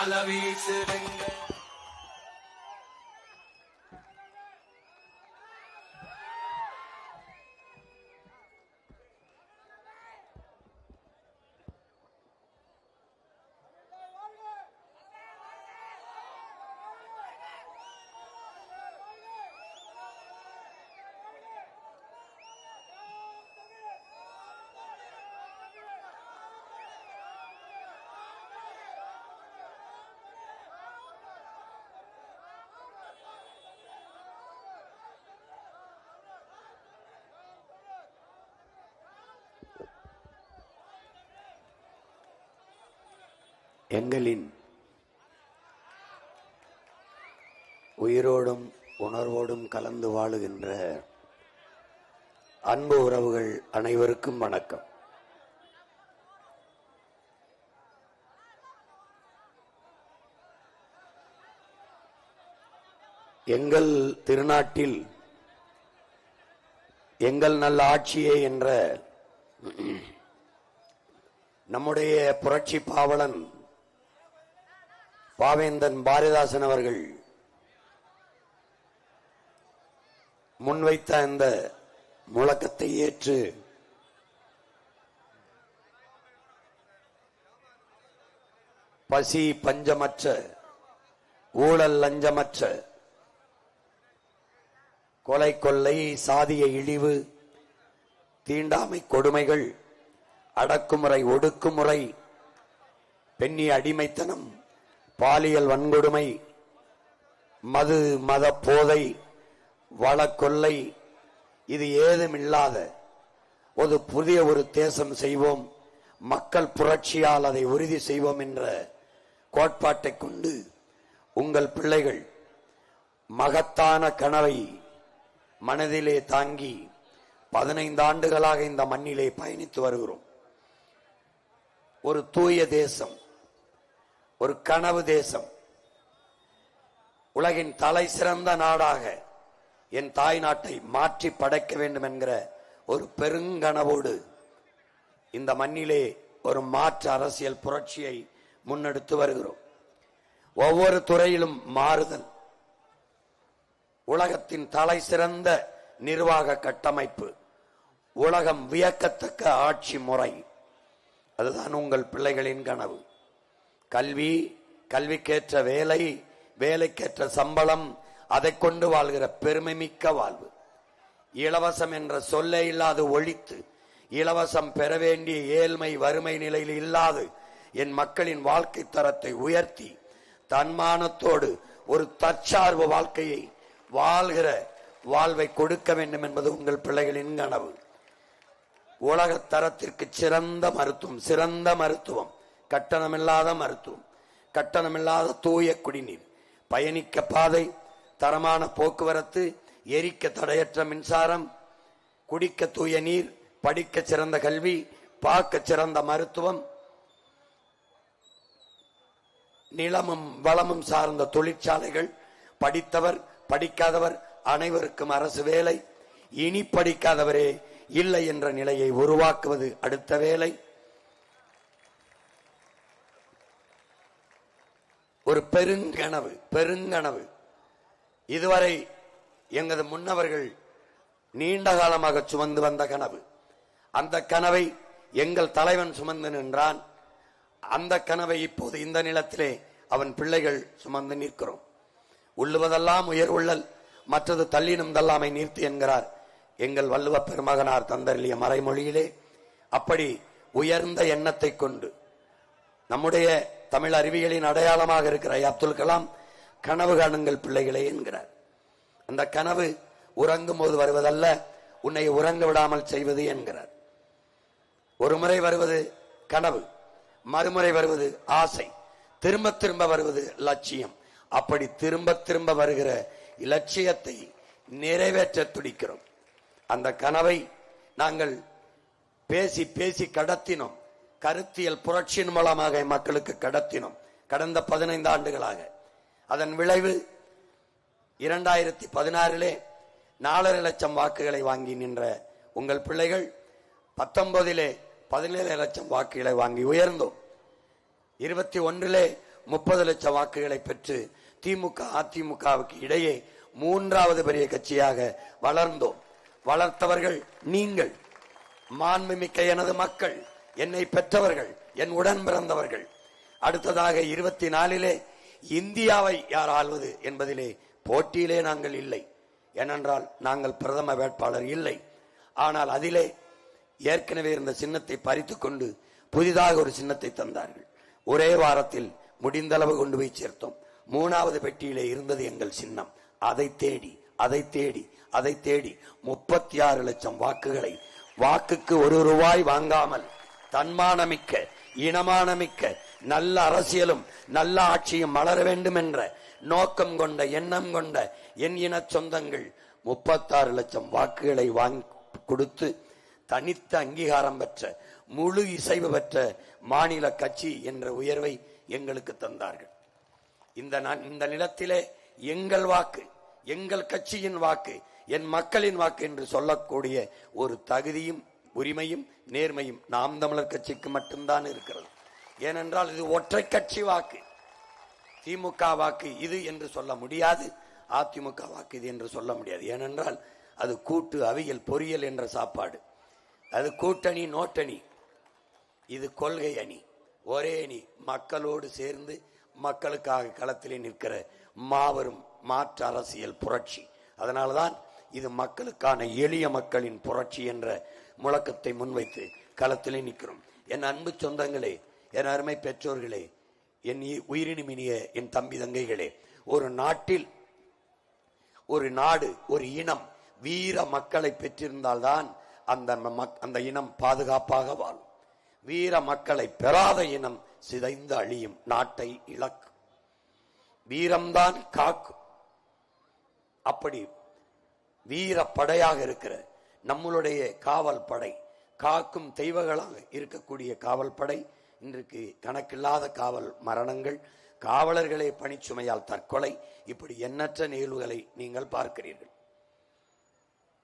அளவீசுடுங்க. எங்களின் உயிரோடும் உணர்வோடும் கலந்து வாழுகின்ற அன்பு உறவுகள் அனைவருக்கும் வணக்கம். எங்கள் திருநாட்டில் எங்கள் நல்ல ஆட்சியே என்ற நம்முடைய புரட்சி பாவலன் பாவேந்தன் பாரதிதாசன் அவர்கள் முன்வைத்த அந்த முழக்கத்தை ஏற்று பசி பஞ்சமற்ற, ஊழல் லஞ்சமற்ற, கொலை கொள்ளை, சாதிய இழிவு, தீண்டாமை கொடுமைகள், அடக்குமுறை ஒடுக்குமுறை, பெண்ணிய அடிமைத்தனம், பாலியல் வன்கொடுமை, மது மத போதை, வளக்கொள்ளை, இது ஏதுமில்லாத ஒரு புதிய ஒரு தேசம் செய்வோம், மக்கள் புரட்சியால் அதை உறுதி செய்வோம் என்ற கோட்பாட்டை கொண்டு உங்கள் பிள்ளைகள் மகத்தான கனவை மனதிலே தாங்கி 15 ஆண்டுகளாக இந்த மண்ணிலே பயணித்து வருகிறோம். ஒரு தூய தேசம், ஒரு கனவு தேசம், உலகின் தலை சிறந்த நாடாக என் தாய் நாட்டை மாற்றி படைக்க வேண்டும் என்கிற ஒரு பெருங்கனவோடு இந்த மண்ணிலே ஒரு மாற்று அரசியல் புரட்சியை முன்னெடுத்து வருகிறோம். ஒவ்வொரு துறையிலும் மாறுதல், உலகத்தின் தலை சிறந்த நிர்வாக கட்டமைப்பு, உலகம் வியக்கத்தக்க ஆட்சி முறை, அதுதான் உங்கள் பிள்ளைகளின் கனவு. கல்வி, கல்விக்கேற்ற வேலை, வேலைக்கேற்ற சம்பளம், அதை கொண்டு வாழ்கிற பெருமை மிக்க வாழ்வு. இலவசம் என்ற சொல்லே இல்லாது ஒழித்து, இலவசம் பெற வேண்டிய ஏழ்மை வறுமை நிலையில் இல்லாது என் மக்களின் வாழ்க்கை தரத்தை உயர்த்தி தன்மானத்தோடு ஒரு தற்சார்பு வாழ்க்கையை வாழ்கிற வாழ்வை கொடுக்க வேண்டும் என்பது உங்கள் பிள்ளைகளின் கனவு. உலக தரத்திற்கு சிறந்த மருத்துவம், சிறந்த மருத்துவம், கட்டணமில்லாத மருத்துவம், கட்டணமில்லாத தூய குடிநீர், பயணிக்க பாதை, தரமான போக்குவரத்து, எரிக்க தடையற்ற மின்சாரம், குடிக்க தூய நீர், படிக்க சிறந்த கல்வி, பார்க்க சிறந்த மருத்துவம், நிலமும் வளமும் சார்ந்த தொழிற்சாலைகள், படித்தவர் படிக்காதவர் அனைவருக்கும் அரசு வேலை, இனி படிக்காதவரே இல்லை என்ற நிலையை உருவாக்குவது அடுத்த வேலை. ஒரு பெருங்கனவு, பெருங்கனவு. இதுவரை எங்களது முன்னவர்கள் நீண்ட காலமாக சுமந்து வந்த கனவு. அந்த கனவை எங்கள் தலைவன் சுமந்து நின்றான். அந்த கனவை இப்போது இந்த நிலத்திலே அவன் பிள்ளைகள் சுமந்து நிற்கிறோம். உள்ளுவதெல்லாம் உயர் உள்ளல், மற்றது தள்ளினும் தள்ளாமை நீர்த்து என்கிறார் எங்கள் வள்ளுவ பெருமகனார் தந்தருளிய மறைமொழியிலே. அப்படி உயர்ந்த எண்ணத்தை கொண்டு நம்முடைய தமிழ் அறிவியலின் அடையாளமாக இருக்கிற அப்துல் கலாம் கனவு காணுங்கள் பிள்ளைகளே என்கிறார். அந்த கனவு உறங்கும் போது வருவதல்ல, உன்னை உறங்க விடாமல் செய்வது என்கிறார். ஒரு முறை வருவது கனவு, மறுமுறை வருவது ஆசை, திரும்ப திரும்ப வருவது லட்சியம். அப்படி திரும்ப திரும்ப வருகிற இலட்சியத்தை நிறைவேற்ற துடிக்கிறோம். அந்த கனவை நாங்கள் பேசி பேசி கடத்தினோம். கருத்தியல் புரட்சியின் மூலமாக மக்களுக்கு கடத்தினோம் கடந்த 15 ஆண்டுகளாக. அதன் விளைவு 2016 4.5 லட்சம் வாக்குகளை வாங்கி நின்ற உங்கள் பிள்ளைகள் 19 17 லட்சம் வாக்குகளை வாங்கி உயர்ந்தோம். 21 30 லட்சம் வாக்குகளை பெற்று திமுக அதிமுகவுக்கு இடையே 3வது பெரிய கட்சியாக வளர்ந்தோம். வளர்த்தவர்கள் நீங்கள், மாண்புமிக்க எனது மக்கள், என்னை பெற்றவர்கள், என் உடன் பிறந்தவர்கள். அடுத்ததாக 24 இந்தியாவை யார் ஆள்வது என்பதிலே போட்டியிலே நாங்கள் இல்லை. ஏனென்றால் நாங்கள் பிரதம வேட்பாளர் இல்லை. ஆனால் அதிலே ஏற்கனவே இருந்த சின்னத்தை பறித்துக் கொண்டு புதிதாக ஒரு சின்னத்தை தந்தார்கள். ஒரே வாரத்தில் முடிந்தளவு கொண்டு போய் சேர்த்தோம். 3வது பெட்டியிலே இருந்தது எங்கள் சின்னம். அதை தேடி 36 லட்சம் வாக்குகளை, வாக்குக்கு 1 ரூபாய் வாங்காமல் தன்மானமிக்க, இனமானமிக்க, நல்ல அரசியலும் நல்ல ஆட்சியும் மலர வேண்டும் என்ற நோக்கம் கொண்ட, எண்ணம் கொண்ட என் இன சொந்தங்கள் 36 லட்சம் வாக்குகளை வாங்கி கொடுத்து தனித்த அங்கீகாரம் பெற்ற, முழு இசைவு பெற்ற மாநில கட்சி என்ற உயர்வை எங்களுக்கு தந்தார்கள். இந்த நிலத்திலே எங்கள் வாக்கு, எங்கள் கட்சியின் வாக்கு, என் மக்களின் வாக்கு என்று சொல்லக்கூடிய ஒரு தகுதியும் உரிமையும் நேர்மையும் நாம் தமிழர் கட்சிக்கு மட்டும்தான் இருக்கிறது. ஏனென்றால் இது ஒற்றை கட்சி வாக்கு. திமுக வாக்கு இது என்று சொல்ல முடியாது, அதிமுக வாக்கு இது என்று சொல்ல முடியாது. ஏனென்றால் அது கூட்டு அவியல் பொறியல் என்ற சாப்பாடு. அது கூட்டணி நோட்டணி, இது கொள்கை அணி, ஒரே அணி, மக்களோடு சேர்ந்து மக்களுக்காக களத்திலே நிற்கிற மாபெரும் மாற்று அரசியல் புரட்சி. அதனால்தான் இது மக்களுக்கான எளிய மக்களின் புரட்சி என்ற முழக்கத்தை முன்வைத்து களத்திலே நிற்கிறோம். என் அன்பு சொந்தங்களே, என் அருமை பெற்றோர்களே, என் உயிரினுமினிய என் தம்பி தங்கைகளே, ஒரு நாட்டில் ஒரு நாடு, ஒரு இனம் வீர மக்களை பெற்றிருந்தால்தான் அந்த இனம் பாதுகாப்பாக வாழும். வீர மக்களை பெறாத இனம் சிதைந்து அழியும், நாட்டை இழக்கும். வீரம்தான் காக்கும். அப்படி வீர படையாக இருக்கிற நம்மளுடைய காவல் படை, காக்கும் தெய்வங்களாக இருக்கக்கூடிய காவல் படை இன்றைக்கு கணக்கில்லாத காவல் மரணங்கள், காவலர்களே பணிச்சுமையால் தற்கொலை, இப்படி எண்ணற்ற நிகழ்வுகளை நீங்கள் பார்க்கிறீர்கள்.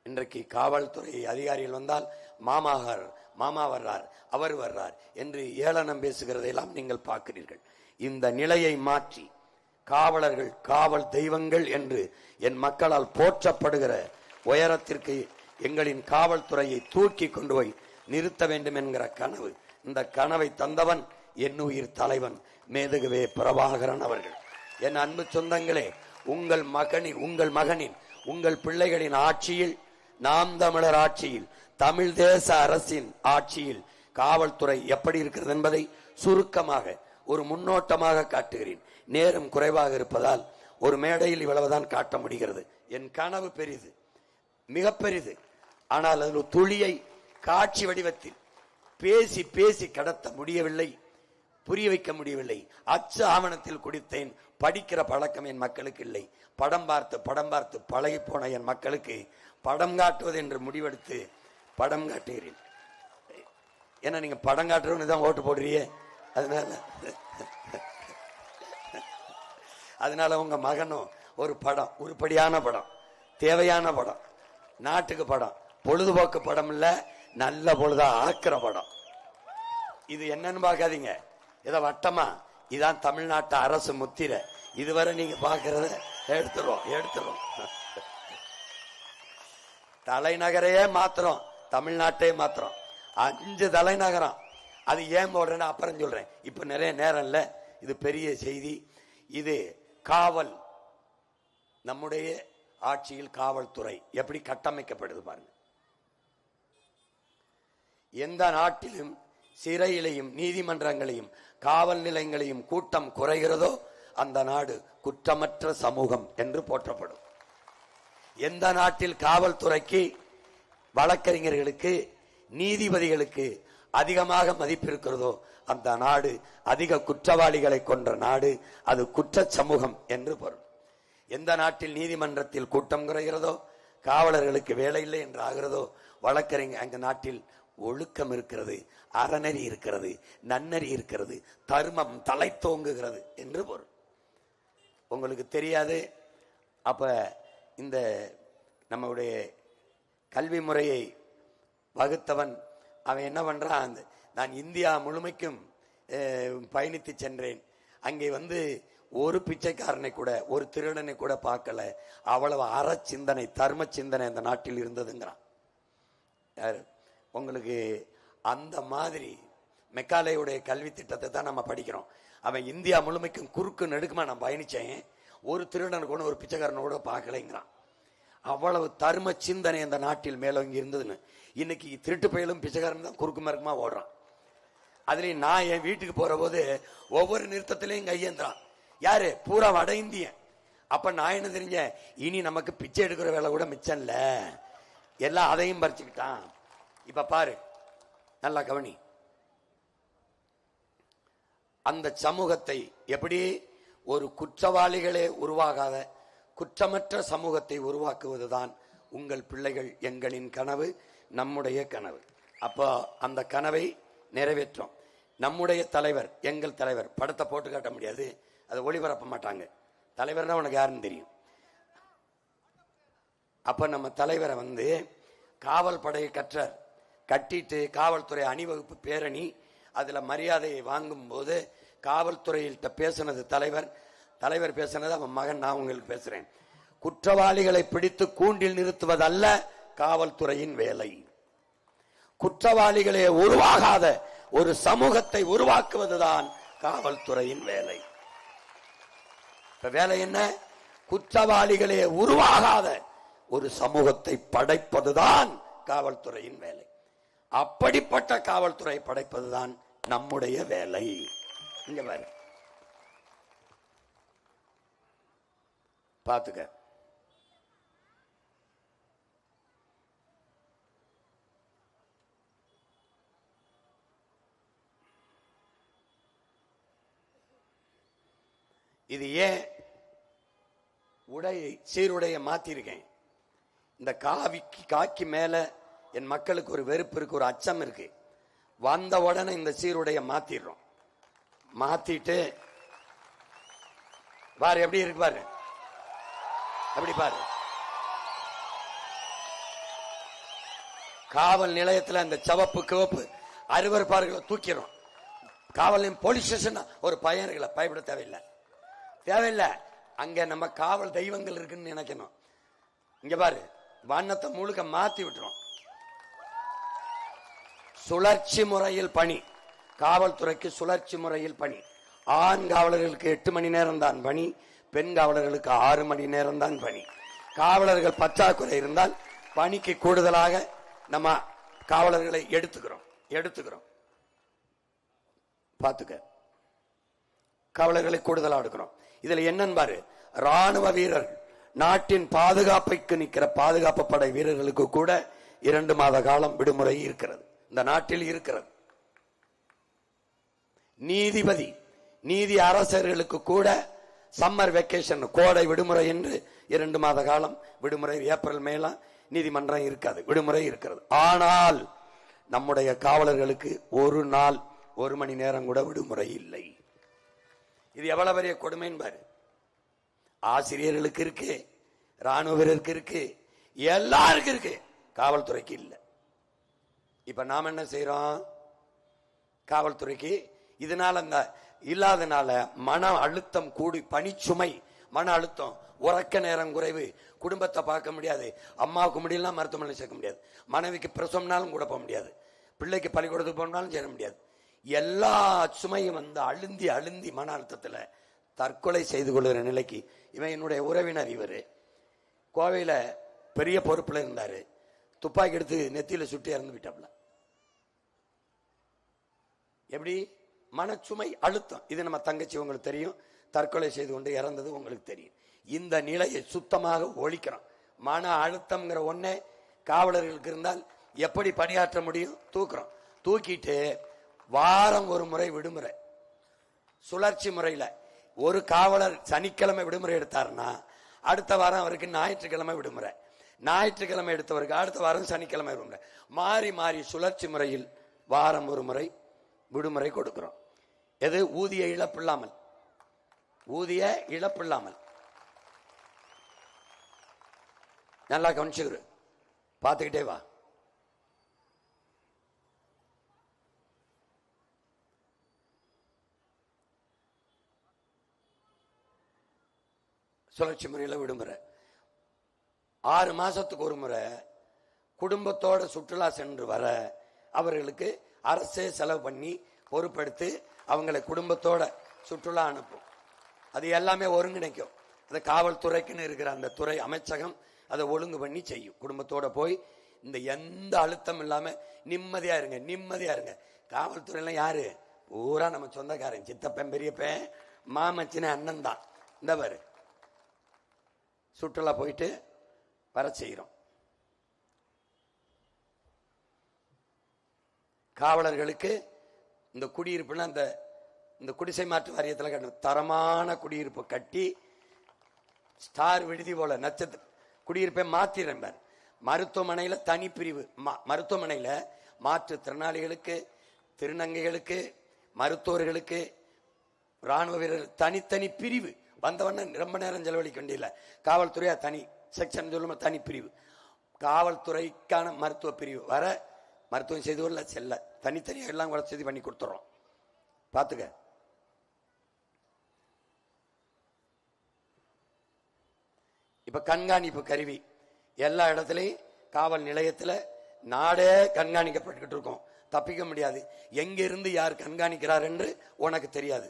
இன்றைக்கு காவல்துறை அதிகாரிகள் வந்தால் மாமா வர்றார், அவர் வர்றார் என்று ஏளனம் பேசுகிறதையெல்லாம் நீங்கள் பார்க்கிறீர்கள். இந்த நிலையை மாற்றி காவலர்கள் காவல் தெய்வங்கள் என்று என் மக்களால் போற்றப்படுகிற உயரத்திற்கு எங்களின் காவல்துறையை தூக்கி கொண்டு போய் நிறுத்த வேண்டும் என்கிற கனவு, இந்த கனவை தந்தவன் என் உயிர் தலைவன் மேதகுவே பிரபாகரன் அவர்கள். என் அன்பு சொந்தங்களே, உங்கள் மகனின் உங்கள் பிள்ளைகளின் ஆட்சியில், நாம் தமிழர் ஆட்சியில், தமிழ் தேச அரசின் ஆட்சியில் காவல்துறை எப்படி இருக்கிறது என்பதை சுருக்கமாக ஒரு முன்னோட்டமாக காட்டுகிறேன். நேரம் குறைவாக இருப்பதால் ஒரு மேடையில் இவ்வளவுதான் காட்ட முடிகிறது. என் கனவு பெரிது, மிக பெரிது. ஆனால் அதில் துளியை காட்சி வடிவத்தில் பேசி பேசி கடத்த முடியவில்லை, புரிய வைக்க முடியவில்லை. அச்சு ஆவணத்தில் குடித்தேன். படிக்கிற பழக்கம் என் மக்களுக்கு இல்லை. படம் பார்த்து பழகி போன என் மக்களுக்கு படம் காட்டுவது என்று முடிவெடுத்து படம் காட்டுகிறேன். ஏன்னா நீங்க படம் காட்டுறவன்னு தான் ஓட்டு போடுறீங்க. அதனால உங்க மகனும் ஒரு படம், உருப்படியான படம், தேவையான படம், நாட்டுக்கு படம், பொழுதுபோக்கு படம் இல்ல, நல்ல பொழுதா ஆக்கிற படம். இது என்னன்னு பார்க்காதீங்க, இத வட்டமா, இதான் தமிழ்நாட்டு அரசு முத்திரை. இதுவரை நீங்க பாக்குறத எடுத்துரும். தலைநகரையே மாத்திரம், தமிழ்நாட்டே மாத்திரம் 5 தலைநகரம். அது ஏன் போடுறேன்னு அப்புறம் சொல்றேன், இப்ப நிறைய நேரம் இல்ல. இது பெரிய செய்தி. இது காவல், நம்முடைய ஆட்சியில் காவல்துறை எப்படி கட்டமைக்கப்படுது பாருங்க. எந்த நாட்டிலும் சிறையிலையும் நீதிமன்றங்களையும் காவல் நிலையங்களையும் கூட்டம் குறைகிறதோ அந்த நாடு குற்றமற்ற சமூகம் என்று போற்றப்படும். எந்த நாட்டில் காவல்துறைக்கு, வழக்கறிஞர்களுக்கு, நீதிபதிகளுக்கு அதிகமாக மதிப்பு இருக்கிறதோ அந்த நாடு அதிக குற்றவாளிகளை கொன்ற நாடு, அது குற்ற சமூகம் என்று பொருள். எந்த நாட்டில் நீதிமன்றத்தில் கூட்டம் குறைகிறதோ, காவலர்களுக்கு வேலை இல்லை என்று ஆகிறதோ, வழக்கறிஞர் அந்த நாட்டில் ஒழுக்கம் இருக்கிறது, அறநெறி இருக்கிறது, நன்னறி இருக்கிறது, தர்மம் தலை தோங்குகிறது என்று பொருள். உங்களுக்கு தெரியாது. அப்ப இந்த நம்முடைய கல்வி முறையை வகுத்தவன் அவன் என்ன பண்றான், நான் இந்தியா முழுமைக்கும் பயணித்து சென்றேன், அங்கே வந்து ஒரு பிச்சைக்காரனை கூட ஒரு திருடனை கூட பார்க்கல. அவ்வளவு அற சிந்தனை தர்ம சிந்தனை அந்த நாட்டில் இருந்ததுங்கிறான். உங்களுக்கு அந்த மாதிரி மெக்காலேயுடைய கல்வி திட்டத்தை தான் நம்ம படிக்கிறோம். அவன் இந்தியா முழுமைக்கும் குறுக்கு நெடுக்குமா நான் பயணிச்சேன், ஒரு திருடனை கூட ஒரு பிச்சைக்காரனை கூட பார்க்கலைங்கிறான். அவ்வளவு தர்ம சிந்தனை அந்த நாட்டில் மேலோங்கி இருந்ததுன்னு. இன்னைக்கு திருட்டு பயிலும் பிச்சைக்காரன் தான் குறுக்கு மறுக்குமா ஓடுறான். அதுலயும் நான் என் வீட்டுக்கு போற போது ஒவ்வொரு நிறுத்தத்திலையும் கையேந்திரான். யாரு? பூரா வட இந்தியன். அப்ப நான் என்ன தெரிஞ்ச, இனி நமக்கு பிச்சை எடுக்கிற வேலை கூட மிச்சம் இல்ல, எல்லாம் அதையும் பறிச்சுக்கிட்டான். இப்ப பாரு, நல்லா கவனி. அந்த சமூகத்தை எப்படி ஒரு குற்றவாளிகளே உருவாகாத குற்றமற்ற சமூகத்தை உருவாக்குவதுதான் உங்கள் பிள்ளைகள் எங்களின் கனவு, நம்முடைய கனவு. அப்போ அந்த கனவை நிறைவேற்றோம். நம்முடைய தலைவர், எங்கள் தலைவர், படத்தை போட்டு காட்ட முடியாது, அதை ஒளிபரப்ப மாட்டாங்க. தலைவர்னா உனக்கு யாருன்னு தெரியும். அப்ப நம்ம தலைவரை வந்து காவல் படையை கட்டிட்டு காவல்துறை அணிவகுப்பு பேரணி அதுல மரியாதையை வாங்கும் போது காவல்துறையிட்ட பேசினது தலைவர் பேசினது அவன் மகன். நான் உங்களுக்கு பேசுறேன். குற்றவாளிகளை பிடித்து கூண்டில் நிறுத்துவதல்ல காவல்துறையின் வேலை. குற்றவாளிகளே உருவாகாத ஒரு சமூகத்தை உருவாக்குவதுதான் காவல்துறையின் வேலை. இப்ப வேலை என்ன? குற்றவாளிகளே உருவாகாத ஒரு சமூகத்தை படைப்பதுதான் காவல்துறையின் வேலை. அப்படிப்பட்ட காவல்துறை படைப்பதுதான் நம்முடைய வேலை. இங்க பாரு, பாத்துக்க. இது ஏன் சீருடைய மாத்திருக்கேன்? இந்த காக்கி மேல என் மக்களுக்கு ஒரு வெறுப்பு இருக்கு, ஒரு அச்சம் இருக்கு. வந்த உடனே இந்த சீருடைய மாத்திடுறோம். மாத்திட்டு பாரு எப்படி இருக்கு, பாரு அப்படி பாரு. காவல் நிலையத்தில் அந்த சிவப்பு கிவப்பு அருவருப்பார்களை தூக்கிறோம். காவல் போலீஸ் ஸ்டேஷன் ஒரு பையன் இருக்கல, பயப்பட தேவையில்லை. அங்க நம்ம காவல் தெய்வங்கள் இருக்குன்னு நினைக்கணும். இங்க பாரு, வண்ணத்தை முழுக்க மாத்தி விட்டுரும். சுழற்சி முறையில் பணி, காவல்துறைக்கு சுழற்சி முறையில் பணி. ஆண் காவலர்களுக்கு 8 மணி நேரம் தான் பணி, பெண் காவலர்களுக்கு 6 மணி நேரம் தான் பணி. காவலர்கள் பற்றாக்குறை இருந்தால் பணிக்கு கூடுதலாக நம்ம காவலர்களை எடுத்துக்கிறோம். பாத்துக்க, காவலர்களை கூடுதலா எடுக்கிறோம். இதுல என்னன்னு பாரு, ராணுவ வீரர் நாட்டின் பாதுகாப்புக்கு நிற்கிற பாதுகாப்பு படை வீரர்களுக்கு கூட 2 மாத காலம் விடுமுறை இருக்கிறது, இந்த நாட்டில் இருக்கிறது. நீதி அரசர்களுக்கு கூட சம்மர் வெக்கேஷன், கோடை விடுமுறை என்று 2 மாத காலம் விடுமுறை. ஏப்ரல் மேலாம் நீதிமன்றம் இருக்காது, விடுமுறை இருக்கிறது. ஆனால் நம்முடைய காவலர்களுக்கு ஒரு நாள் 1 மணி நேரம் கூட விடுமுறை இல்லை. இது எவ்வளவு பெரிய கொடுமைன்னு பாரு. ஆசிரியர்களுக்கு இருக்கு, ராணுவ வீரருக்கு இருக்கு, எல்லாருக்கும் இருக்கு, காவல்துறைக்கு இல்லை. இப்ப நாம என்ன செய்யறோம்? காவல்துறைக்கு இதனால அந்த இல்லாதனால மன அழுத்தம் கூடி, பணிச்சுமை, மன அழுத்தம், உறக்க நேரம் குறைவு, குடும்பத்தை பார்க்க முடியாது, அம்மாவுக்கு முடியலாம் மருத்துவமனை சேர்க்க முடியாது, மனைவிக்கு பிரசவம்னாலும் கூட போக முடியாது, பிள்ளைக்கு பள்ளிக்கூடத்துக்கு போனாலும் சேர முடியாது. எல்லா சுமையும் வந்து அழுந்தி மன அழுத்தத்துல தற்கொலை செய்து கொள்கிற நிலைக்கு. இவன் என்னுடைய உறவினர், இவரு கோவையில பெரிய பொறுப்புல இருந்தாரு, துப்பாக்கி எடுத்து நெத்தியில சுட்டி இறந்து விட்டாப்ல. எப்படி? மனச்சுமை, அழுத்தம். இது நம்ம தங்கச்சி உங்களுக்கு தெரியும், தற்கொலை செய்து கொண்டு இறந்தது உங்களுக்கு தெரியும். இந்த நிலையை சுத்தமாக ஒழிக்கிறோம். மன அழுத்தம்ங்கிற ஒன்னே காவலர்களுக்கு இருந்தால் எப்படி பணியாற்ற முடியும்? தூக்கிட்டு வாரம் ஒரு முறை விடுமுறை, சுழற்சி முறையில். ஒரு காவலர் சனிக்கிழமை விடுமுறை எடுத்தாருன்னா அடுத்த வாரம் அவருக்கு ஞாயிற்றுக்கிழமை விடுமுறை, ஞாயிற்றுக்கிழமை எடுத்தவருக்கு அடுத்த வாரம் சனிக்கிழமை விடுமுறை, மாறி சுழற்சி முறையில் வாரம் ஒரு முறை விடுமுறை கொடுக்கிறோம். எது? ஊதிய இழப்பில்லாமல். நல்லா கவனிச்சுக்கிற, பார்த்துக்கிட்டே வா. சுழற்சி முறையில் விடுமுறை. 6 மாசத்துக்கு ஒரு முறை குடும்பத்தோட சுற்றுலா சென்று வர அவர்களுக்கு அரசே செலவு பண்ணி பொறுப்பெடுத்து அவங்களை குடும்பத்தோட சுற்றுலா அனுப்பும். அது எல்லாமே ஒருங்கிணைக்கும். அந்த காவல்துறைக்குன்னு இருக்கிற அந்த துறை அமைச்சகம் அதை ஒழுங்கு பண்ணி செய்யும். குடும்பத்தோட போய் இந்த எந்த அழுத்தம் இல்லாம நிம்மதியா இருங்க, நிம்மதியா இருங்க. காவல்துறையெல்லாம் யாரு? பூரா நம்ம சொந்தக்காரன், சித்தப்பன், பெரியப்பன், மாமச்சின அண்ணன் தான். இந்த பாரு, சுற்றுலா போயிட்டு வர செய்கிறோம். காவலர்களுக்கு இந்த குடியிருப்புனா இந்த குடிசை மாற்று வாரியத்தில் கட்டணும். தரமான குடியிருப்பு கட்டி ஸ்டார் விடுதி போல நட்சத்திர குடியிருப்பை மாத்திரம். மருத்துவமனையில் தனிப்பிரிவு, மருத்துவமனையில் மாற்றுத்திறனாளிகளுக்கு, திருநங்கைகளுக்கு, மருத்துவர்களுக்கு, ராணுவ வீரர் தனித்தனி பிரிவு. வந்தவன ரொம்ப நேரம் செலவழிக்க வேண்டியதில்லை. காவல்துறையா தனி செக்ஷன் சொல்லுமா, தனி பிரிவு. காவல்துறைக்கான மருத்துவ பிரிவு வர மருத்துவம் செய்து கொள்ள செல்ல தனித்தனியாக எல்லாம் கூட செய்து பண்ணி கொடுத்துறோம். பார்த்துக்க. இப்ப கண்காணிப்பு கருவி எல்லா இடத்துலையும் காவல் நிலையத்தில் நாடே கண்காணிக்கப்பட்டு இருக்கோம். தப்பிக்க முடியாது. எங்கிருந்து யார் கண்காணிக்கிறார் என்று உனக்கு தெரியாது.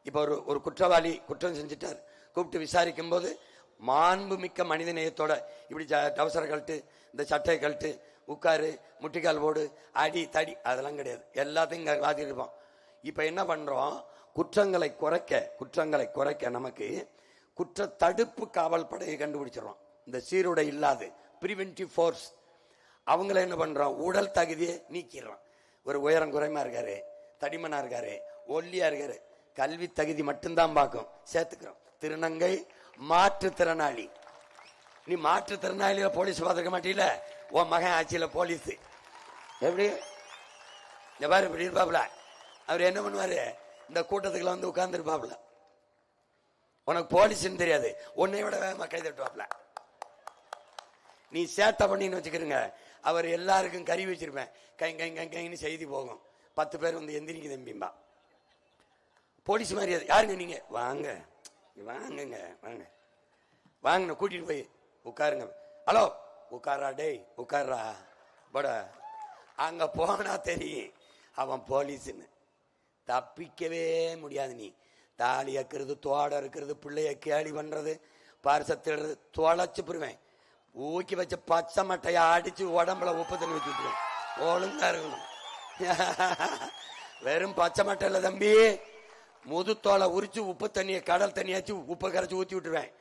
இப்ப ஒரு குற்றவாளி குற்றம் செஞ்சிட்டார், கூப்பிட்டு விசாரிக்கும் போது மாண்பு மிக்க மனித நேயத்தோட இப்படி டவசர கழட்டு, இந்த சட்டை கழட்டு, உட்காரு, முட்டிக்கால் போடு, அடி தடி, அதெல்லாம் கிடையாது. எல்லாத்தையும் வாதிருப்போம். இப்ப என்ன பண்றோம்? குற்றங்களை குறைக்க நமக்கு குற்ற தடுப்பு காவல் படையை கண்டுபிடிச்சிடறோம். இந்த சீருடை இல்லாது பிரிவென்டிவ் ஃபோர்ஸ் அவங்கள என்ன பண்றோம்? உடல் தகுதியை நீக்கிடுறோம். ஒரு உயரம் குறைமா இருக்காரு, தடிமனா இருக்காரு, ஒல்லியா இருக்காரு, கல்வி தகுதி மட்டும்தான் பார்க்கும், சேர்த்துக்கிறோம். திருநங்கை, மாற்றுத்திறனாளி. நீ மாற்றுத்திறனாளியில போலீஸ் பார்த்துக்க மாட்டீல, உன் மகன் ஆட்சியில போலீஸ் எப்படி பாரு இப்படி இருப்பாப்ல. அவர் என்ன பண்ணுவாரு? இந்த கூட்டத்துக்குள்ள வந்து உட்கார்ந்து இருப்பாப்ல. உனக்கு போலீஸ்ன்னு தெரியாது, உன்னை விட வேகமா கை தட்டுவாப்ல. நீ சேட்டை பண்ணின்னு வச்சுக்கிறீங்க, அவர் எல்லாருக்கும் கறி வச்சிருப்பேன், கை கை கை கைன்னு செய்தி போகும். 10 பேர் வந்து எந்திரிக்கு தம்பிம்பா. போலீஸ் மாதிரி யாருங்க நீங்க? வாங்க வாங்குங்க, வாங்க வாங்க, கூட்டிட்டு போய் உட்காருங்க. ஹலோ உட்காரா, டேய் உட்காரா பட. அங்க போனா தெரியும் அவன் போலீஸ்ன்னு. தப்பிக்கவே முடியாது. நீ தாலி அக்கிறது, தோட இருக்கிறது, பிள்ளைய கேலி பண்றது, பரிசத்திடுறது, தொலைச்சு போடுவேன். ஊக்கி வச்ச பச்சை மட்டையை அடிச்சு உடம்புல உப்பு தண்ணி வச்சு விட்டுருவேன். ஒழுங்கா இருக்கணும். வெறும் பச்சை மட்டை இல்ல தம்பி, முதுத்தோலை உரிச்சு உப்பு தண்ணியை கடல் தண்ணியாச்சு உப்பை கரைச்சி ஊற்றி விட்டுருவேன்.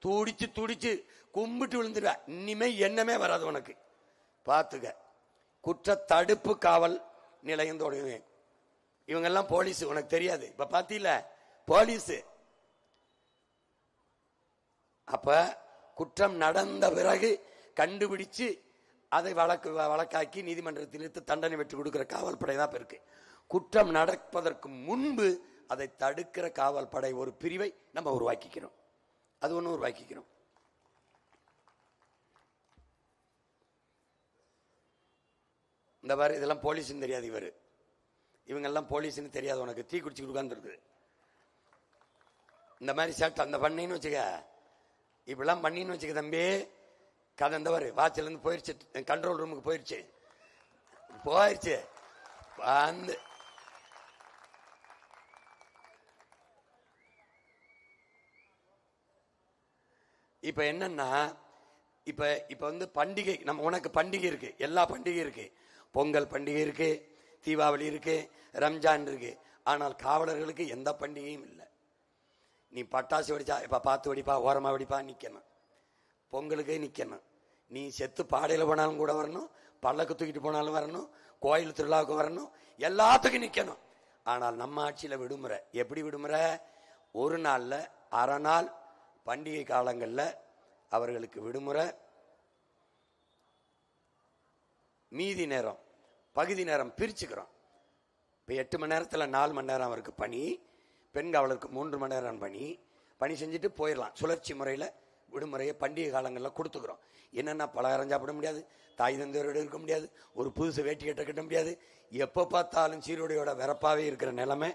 துடிச்சு துடிச்சு கும்பிட்டு விழுந்துருவேன். இனிமே எண்ணமே வராது உனக்கு. பார்த்துக்க. குற்ற தடுப்பு காவல் நிலையம் தொடங்குவேன். இவங்கெல்லாம் போலீஸ், உனக்கு தெரியாது. இப்ப பாத்தீல போலீஸ். அப்ப குற்றம் நடந்த பிறகு கண்டுபிடிச்சு அதை வழக்காக்கி நீதிமன்றத்தில் இருந்து தண்டனை பெற்று கொடுக்கிற காவல் படை தான் இருக்கு. குற்றம் நடப்பதற்கு முன்பு அதை தடுக்கிற காவல் படை ஒரு பிரிவை நம்ம உருவாக்கிக்கிறோம். அது ஒண்ணு உருவாக்கிக்கிறோம். இந்த மாதிரி இதெல்லாம் போலீஸ்ன்னு தெரியாது. இவங்கெல்லாம் போலீஸ்ன்னு தெரியாது உனக்கு. தீ குடிச்சு உட்கார்ந்துருக்கு. இந்த மாதிரி சேட்டை அந்த பண்ணின்னு வச்சுக்க, இப்பெல்லாம் பண்ணின்னு வச்சுக்க தம்பி, கதை இந்த மாதிரி வாட்சில இருந்து போயிருச்சு, கண்ட்ரோல் ரூமுக்கு போயிருச்சு வந்து இப்ப என்னன்னா, இப்ப வந்து பண்டிகை, நம்ம உனக்கு பண்டிகை இருக்கு, எல்லா பண்டிகை இருக்கு. பொங்கல் பண்டிகை இருக்கு, தீபாவளி இருக்கு, ரம்ஜான் இருக்கு. ஆனால் காவலர்களுக்கு எந்த பண்டிகையும் இல்லை. நீ பட்டாசு வெடிச்சா இப்ப பார்த்து வெடிப்பா, ஓரமா வெடிப்பா, நிக்கணும். பொங்கலுக்கே நிக்கணும். நீ செத்து பாடையில போனாலும் கூட வரணும், பல்லக்கு தூக்கிட்டு போனாலும் வரணும், கோயில் திருவிழாவுக்கு வரணும், எல்லாத்துக்கும் நிக்கணும். ஆனால் நம்ம ஆட்சியில விடுமுறை. எப்படி விடுமுறை? ஒரு நாள்ல அரை நாள் பண்டிகை காலங்கள்ல அவர்களுக்கு விடுமுறை. மீதி நேரம் பகுதி நேரம் பிரிச்சுக்கிறோம். இப்ப 8 மணி நேரத்துல 4 மணி நேரம் அவருக்கு பணி, பெண் காவலருக்கு 3 மணி நேரம் பணி செஞ்சுட்டு போயிடலாம். சுழற்சி முறையில விடுமுறையை பண்டிகை காலங்களில் கொடுத்துக்கிறோம். என்னன்னா, பலகாரம் சாப்பிட முடியாது, தாய் தந்தையரோடு இருக்க முடியாது, ஒரு புதுசு வேட்டி கட்ட முடியாது, எப்ப பார்த்தாலும் சீருடையோட வெறப்பாவே இருக்கிற நிலைமை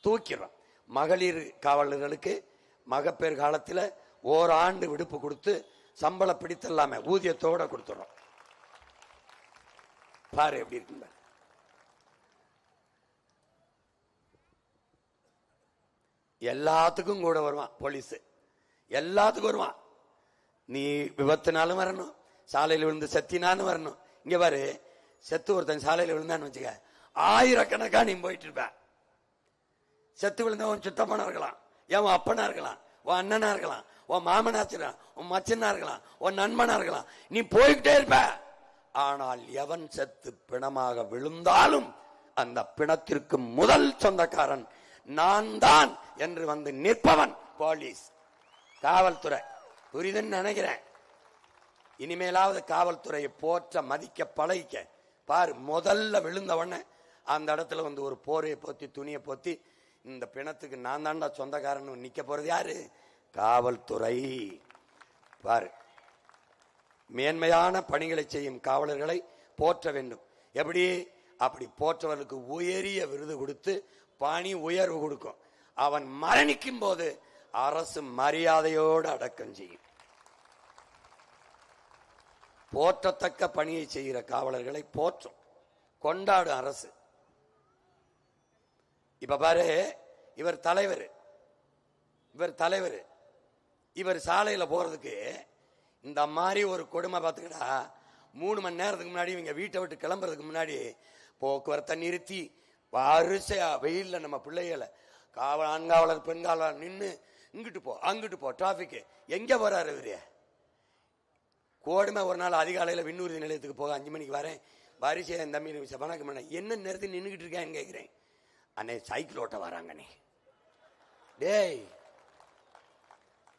தூக்கிறோம். மகளிர் காவலர்களுக்கு மகப்பேறு காலத்தில் ஓராண்டு விடுப்பு கொடுத்து சம்பள பிடித்தல்லாம ஊதியத்தோட கொடுத்துறோம். பாரு எப்படி இருக்கு. எல்லாத்துக்கும் கூட வருவான் போலீஸ், எல்லாத்துக்கும் வருவான். நீ விபத்துனாலும் வரணும், சாலையில் விழுந்து செத்தினாலும் வரணும். இங்க பாரு, செத்து ஒருத்தன் சாலையில் விழுந்தான்னு வச்சுக்க, ஆயிரக்கணக்கா நீ போயிட்டு இருப்ப. செத்து விழுந்த உன் சித்தப்பனா இருக்கலாம், என் அப்பனா இருக்கலாம், உன் அண்ணனா இருக்கலாம், உன் மாமனா இருக்கலாம், உன் மச்சனா இருக்கலாம், உன் நண்பனா இருக்கலாம், நீ போய்கிட்டே இருப்ப. ஆனால் எவன் செத்து பிணமாக விழுந்தாலும் அந்த பிணத்திற்கு முதல் சொந்தக்காரன் நான் தான் என்று வந்து நிற்பவன் போலீஸ், காவல்துறை. புரியுதுன்னு நினைக்கிறேன். இனிமேலாவது காவல்துறையை போற்ற மதிக்க பழகிக்க. பாரு, முதல்ல விழுந்தவன அந்த இடத்துல வந்து ஒரு போரையை போத்தி துணியை போத்தி இந்த பிணத்துக்கு நான் தாண்டா சொந்தக்காரன் நிக்க போறது யாரு? காவல்துறை. பாரு, மேன்மையான பணிகளை செய்யும் காவலர்களை போற்ற வேண்டும். எப்படி? அப்படி போற்றவர்களுக்கு உயரிய விருது கொடுத்து பணி உயர்வு கொடுக்கும். அவன் மரணிக்கும் போது அரசு மரியாதையோடு அடக்கம் செய்யும். போற்றத்தக்க பணியை செய்கிற காவலர்களை போற்றும், கொண்டாடும் அரசு. இப்ப பாரு, இவர் தலைவர், இவர் சாலையில போறதுக்கு இந்த மாதிரி ஒரு கொடுமை பார்த்துக்கிட்டா 3 மணி நேரத்துக்கு முன்னாடி இவங்க வீட்டை விட்டு கிளம்புறதுக்கு முன்னாடி போக்குவரத்தை நிறுத்தி வரிசையா வெயில்ல நம்ம பிள்ளைகளை ஆண்காவலர் பெண்காவலர் நின்று இங்கிட்டு போ அங்கிட்டு போ டிராபிக் எங்க போறாரு இவரு? கோடுமை ஒரு நாள் அதிகாலையில் விண்ணூர்தி நிலையத்துக்கு போக 5 மணிக்கு வரேன், வரிசையா என் தம்பி வணக்கம் பண்ண, என்ன நேரத்தில் நின்றுகிட்டு இருக்கேன்னு கேட்கிறேன். அண்ணே சைக்கிள் ஓட்ட வராங்கண்ணே. டேய்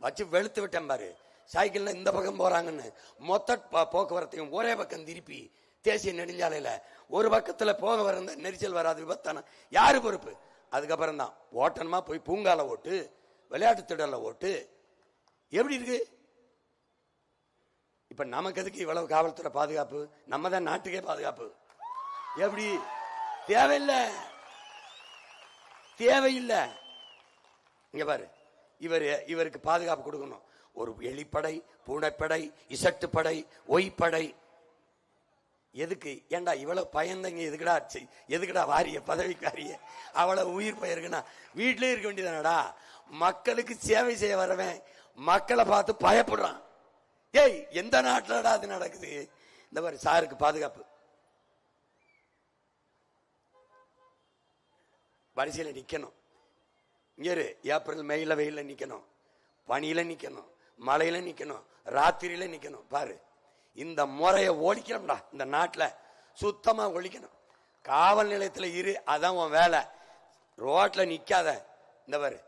வச்சு வெளுத்து விட்டேன் பாரு, சைக்கிள்ல இந்த பக்கம் போறாங்கன்னு மொத்த போக்குவரத்தையும் ஒரே பக்கம் திருப்பி தேசிய நெடுஞ்சாலையில ஒரு பக்கத்துல போக வர நெரிசல் வராது, விபத்தான யாரு பொறுப்பு? அதுக்கப்புறம் தான் ஓட்டணுமா போய் பூங்கால ஓட்டு, விளையாட்டு திடல்ல ஓட்டு. எப்படி இருக்கு? இப்ப நமக்கு எதுக்கு இவ்வளவு காவல்துறை பாதுகாப்பு? நம்ம தான் நாட்டுக்கே பாதுகாப்பு. எப்படி? தேவையில்லை. இங்க பாரு, இவருக்கு பாதுகாப்பு கொடுக்கணும். ஒரு எலிப்படை, பூனைப்படை, இசட்டுப்படை, ஒய்படை. எதுக்கு? ஏண்டா இவ்வளவு பயந்தங்க எதுக்குடா வாரிய பதவிக்காரிய அவ்வளவு உயிர் பயிருக்குன்னா வீட்டிலே இருக்க வேண்டியதானடா. மக்களுக்கு சேவை செய்ய வரவன் மக்களை பார்த்து பயப்படுறான். ஏய், எந்த நாட்டிலடா அது நடக்குது? இந்த மாதிரி சாருக்கு பாதுகாப்பு. வரிசையில நிக்கணும். இங்க ஏப்ரல் மேல வெயில நிக்கணும், பனியில நிக்கணும், மழையில நிக்கணும், ராத்திரியில நிக்கணும். பாரு, இந்த முறையை ஒழிக்கணும்டா. இந்த நாட்டில் சுத்தமா ஒழிக்கணும். காவல் நிலையத்தில் இரு, அதான் உன் வேலை. ரோட்ல நிக்காத. இந்த பாரு,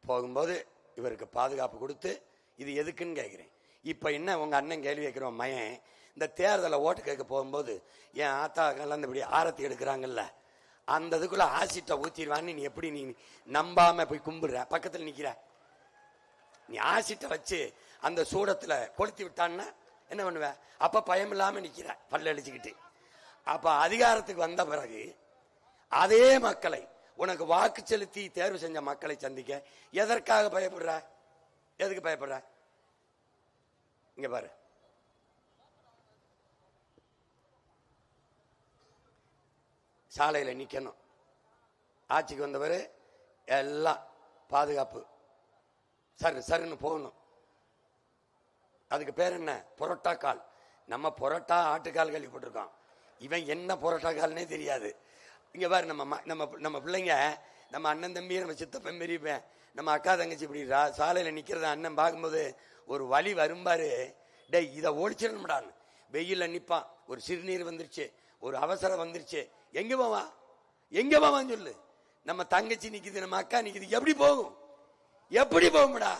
போகும்போது இவருக்கு பாதுகாப்பு கொடுத்து, இது எதுக்குன்னு கேட்கிறேன். இப்ப என்ன உங்க அண்ணன் கேள்வி கேட்கிறோம், மயன் இந்த தேர்தலை ஓட்டு கேட்க போகும்போது என் ஆத்தா கலந்தபடி ஆரத்தி எடுக்கிறாங்கல்ல, அந்த இதுக்குள்ள ஆசிட்ட ஊத்திடுவான்னு நீ எப்படி நீ நம்பாம போய் கும்பிடுற? பக்கத்தில் நிக்கிற நீ ஆசிட்ட வச்சு அந்த சூடத்துல கொளுத்தி விட்டான்னா என்ன பண்ணுவ? அப்ப பயம் இல்லாம நிக்கிற பல்ல அடிச்சுக்கிட்டு. அப்ப அதிகாரத்துக்கு வந்த பிறகு அதே மக்களை, உனக்கு வாக்கு செலுத்தி தேர்வு செஞ்ச மக்களை சந்திக்க எதற்காக பயப்படுற? எதுக்கு பயப்படுற? இங்க பாரு, சாலையில நிக்கணும். ஆட்சிக்கு வந்தவர் எல்லாம் பாதுகாப்பு சருன்னு போகணும். அதுக்கு பேர் என்ன? புரோட்டா கால். நம்ம புரோட்டா ஆட்டுக்கால் கேள்விப்பட்டிருக்கோம். இவன் என்ன புரோட்டா கால்னே தெரியாது. இங்க பாரு, நம்ம பிள்ளைங்க, நம்ம அண்ணன் தம்பி, நம்ம சித்தப்பன் பெரியப்பன், நம்ம அக்கா தங்கச்சி இப்படி சாலையில நிக்கிறத அண்ணன் பார்க்கும்போது ஒரு வலி வரும்பாரு. டே, இதை ஒழிச்சிடணும்டான்னு வெயில்ல நிப்பான். ஒரு சிறுநீர் வந்துருச்சு, ஒரு அவசரம் வந்துருச்சு, எங்க போவான்னு சொல்லு. நம்ம தங்கச்சி நிக்குது, நம்ம அக்கா நிக்குது, எப்படி போகும்? எப்படி போகும்டா?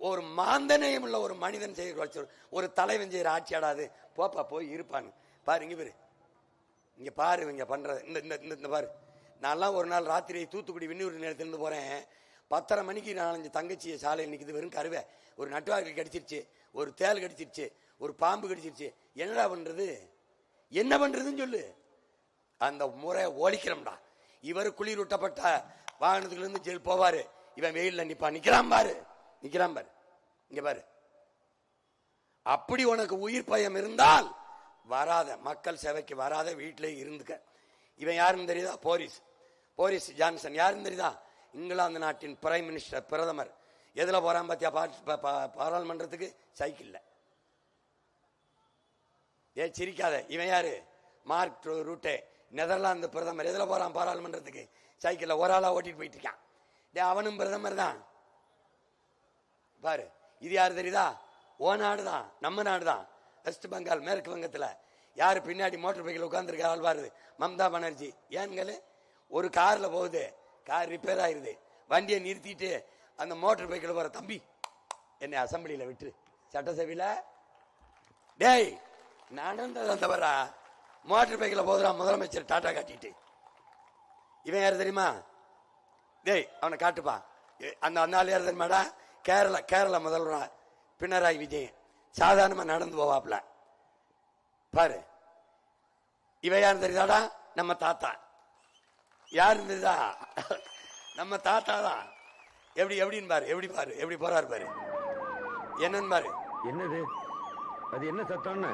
ஒரு மாந்தனையும் உள்ள ஒரு மனிதன் செய்ய, ஒரு தலைவன் செய்யற ஆட்சியாடாது. போப்பா போய் இருப்பான்னு பாரு. இங்க பாரு, இங்க பண்றது இந்த பாரு. நான்லாம் ஒரு நாள் ராத்திரி தூத்துக்குடி விண்ணூர் நிலையத்திலிருந்து போறேன். 10:30 மணிக்கு 4-5 தங்கச்சி சாலையில் நிக்குது. வெறும் கருவை, ஒரு நட்டுவாக்கு கடிச்சிருச்சு, ஒரு தேல் கடிச்சிருச்சு, ஒரு பாம்பு கடிச்சிருச்சு. என்னடா பண்றது? என்ன பண்றதுன்னு சொல்லு. அந்த முறை ஒழிக்கிறோம்டா. இவர் குளிரூட்டப்பட்ட வாகனத்துக்கு இருந்து ஜெயில் போவாரு, இவன் வெயில்ல நிக்கிறான் பாரு, இங்க பாரு. அப்படி உனக்கு உயிர் பயம் இருந்தால் வராத, மக்கள் சேவைக்கு வராத, வீட்டிலே இருந்துக்க. இவன் யாருன்னு தெரியுதா? Boris Johnson. யாருன்னு தெரியுதா? இங்கிலாந்து நாட்டின் பிரைம் மினிஸ்டர், பிரதமர். எதுல போறான் பாத்தியா? பாராளுமன்றத்துக்கு சைக்கிள்ல. சிரிக்காத. இவன் யாரு? மார்க் ரூட்டே, நெதர்லாந்து பிரதமர். எதுல போறான் பாராளுமன்றத்துக்கு? சைக்கிள்ல. ஒரு ஆளா ஓட்டிட்டு போயிட்டு இருக்கான். அவனும் பிரதமர் தான் பாரு. இது யாரு தெரியுதா? ஓ நாடு தான், நம்ம நாடு தான். வெஸ்ட் பெங்கால், மேற்கு வங்கத்தில். யாரு பின்னாடி மோட்டர் பைக்கில் உட்கார்ந்துருக்க ஆள் பாரு? மம்தா பானர்ஜி. ஏன்கள் ஒரு கார்ல போகுது, கார் ரிப்பேர் ஆயிருது, வண்டியை நிறுத்திட்டு அந்த மோட்டர் பைக்கில் போற தம்பி என்னை அசம்பிளியில விட்டு, சட்டசபையில டேய் நடந்ததான் தவறா? மோட்டர் பைக்கில் போதுறான் முதலமைச்சர் டாட்டா காட்டிட்டு. இவன் யாரு தெரியுமா? டேய் அவனை காட்டுப்பா. அந்த ஆள் யாரு தெரியுமாடா? கேரளா முதல்வர் பினராயி விஜயன். சாதாரணமா நடந்து போவாப்ல பாரு. இவன் யாரு தெரியுதாடா? நம்ம தாத்தா. யாரு தெரியுதா? நம்ம தாத்தா தான். எப்படின்னு பாரு, எப்படி போறாரு பாரு. என்னன்னு பாரு. என்னது அது? என்ன சத்தம்னு?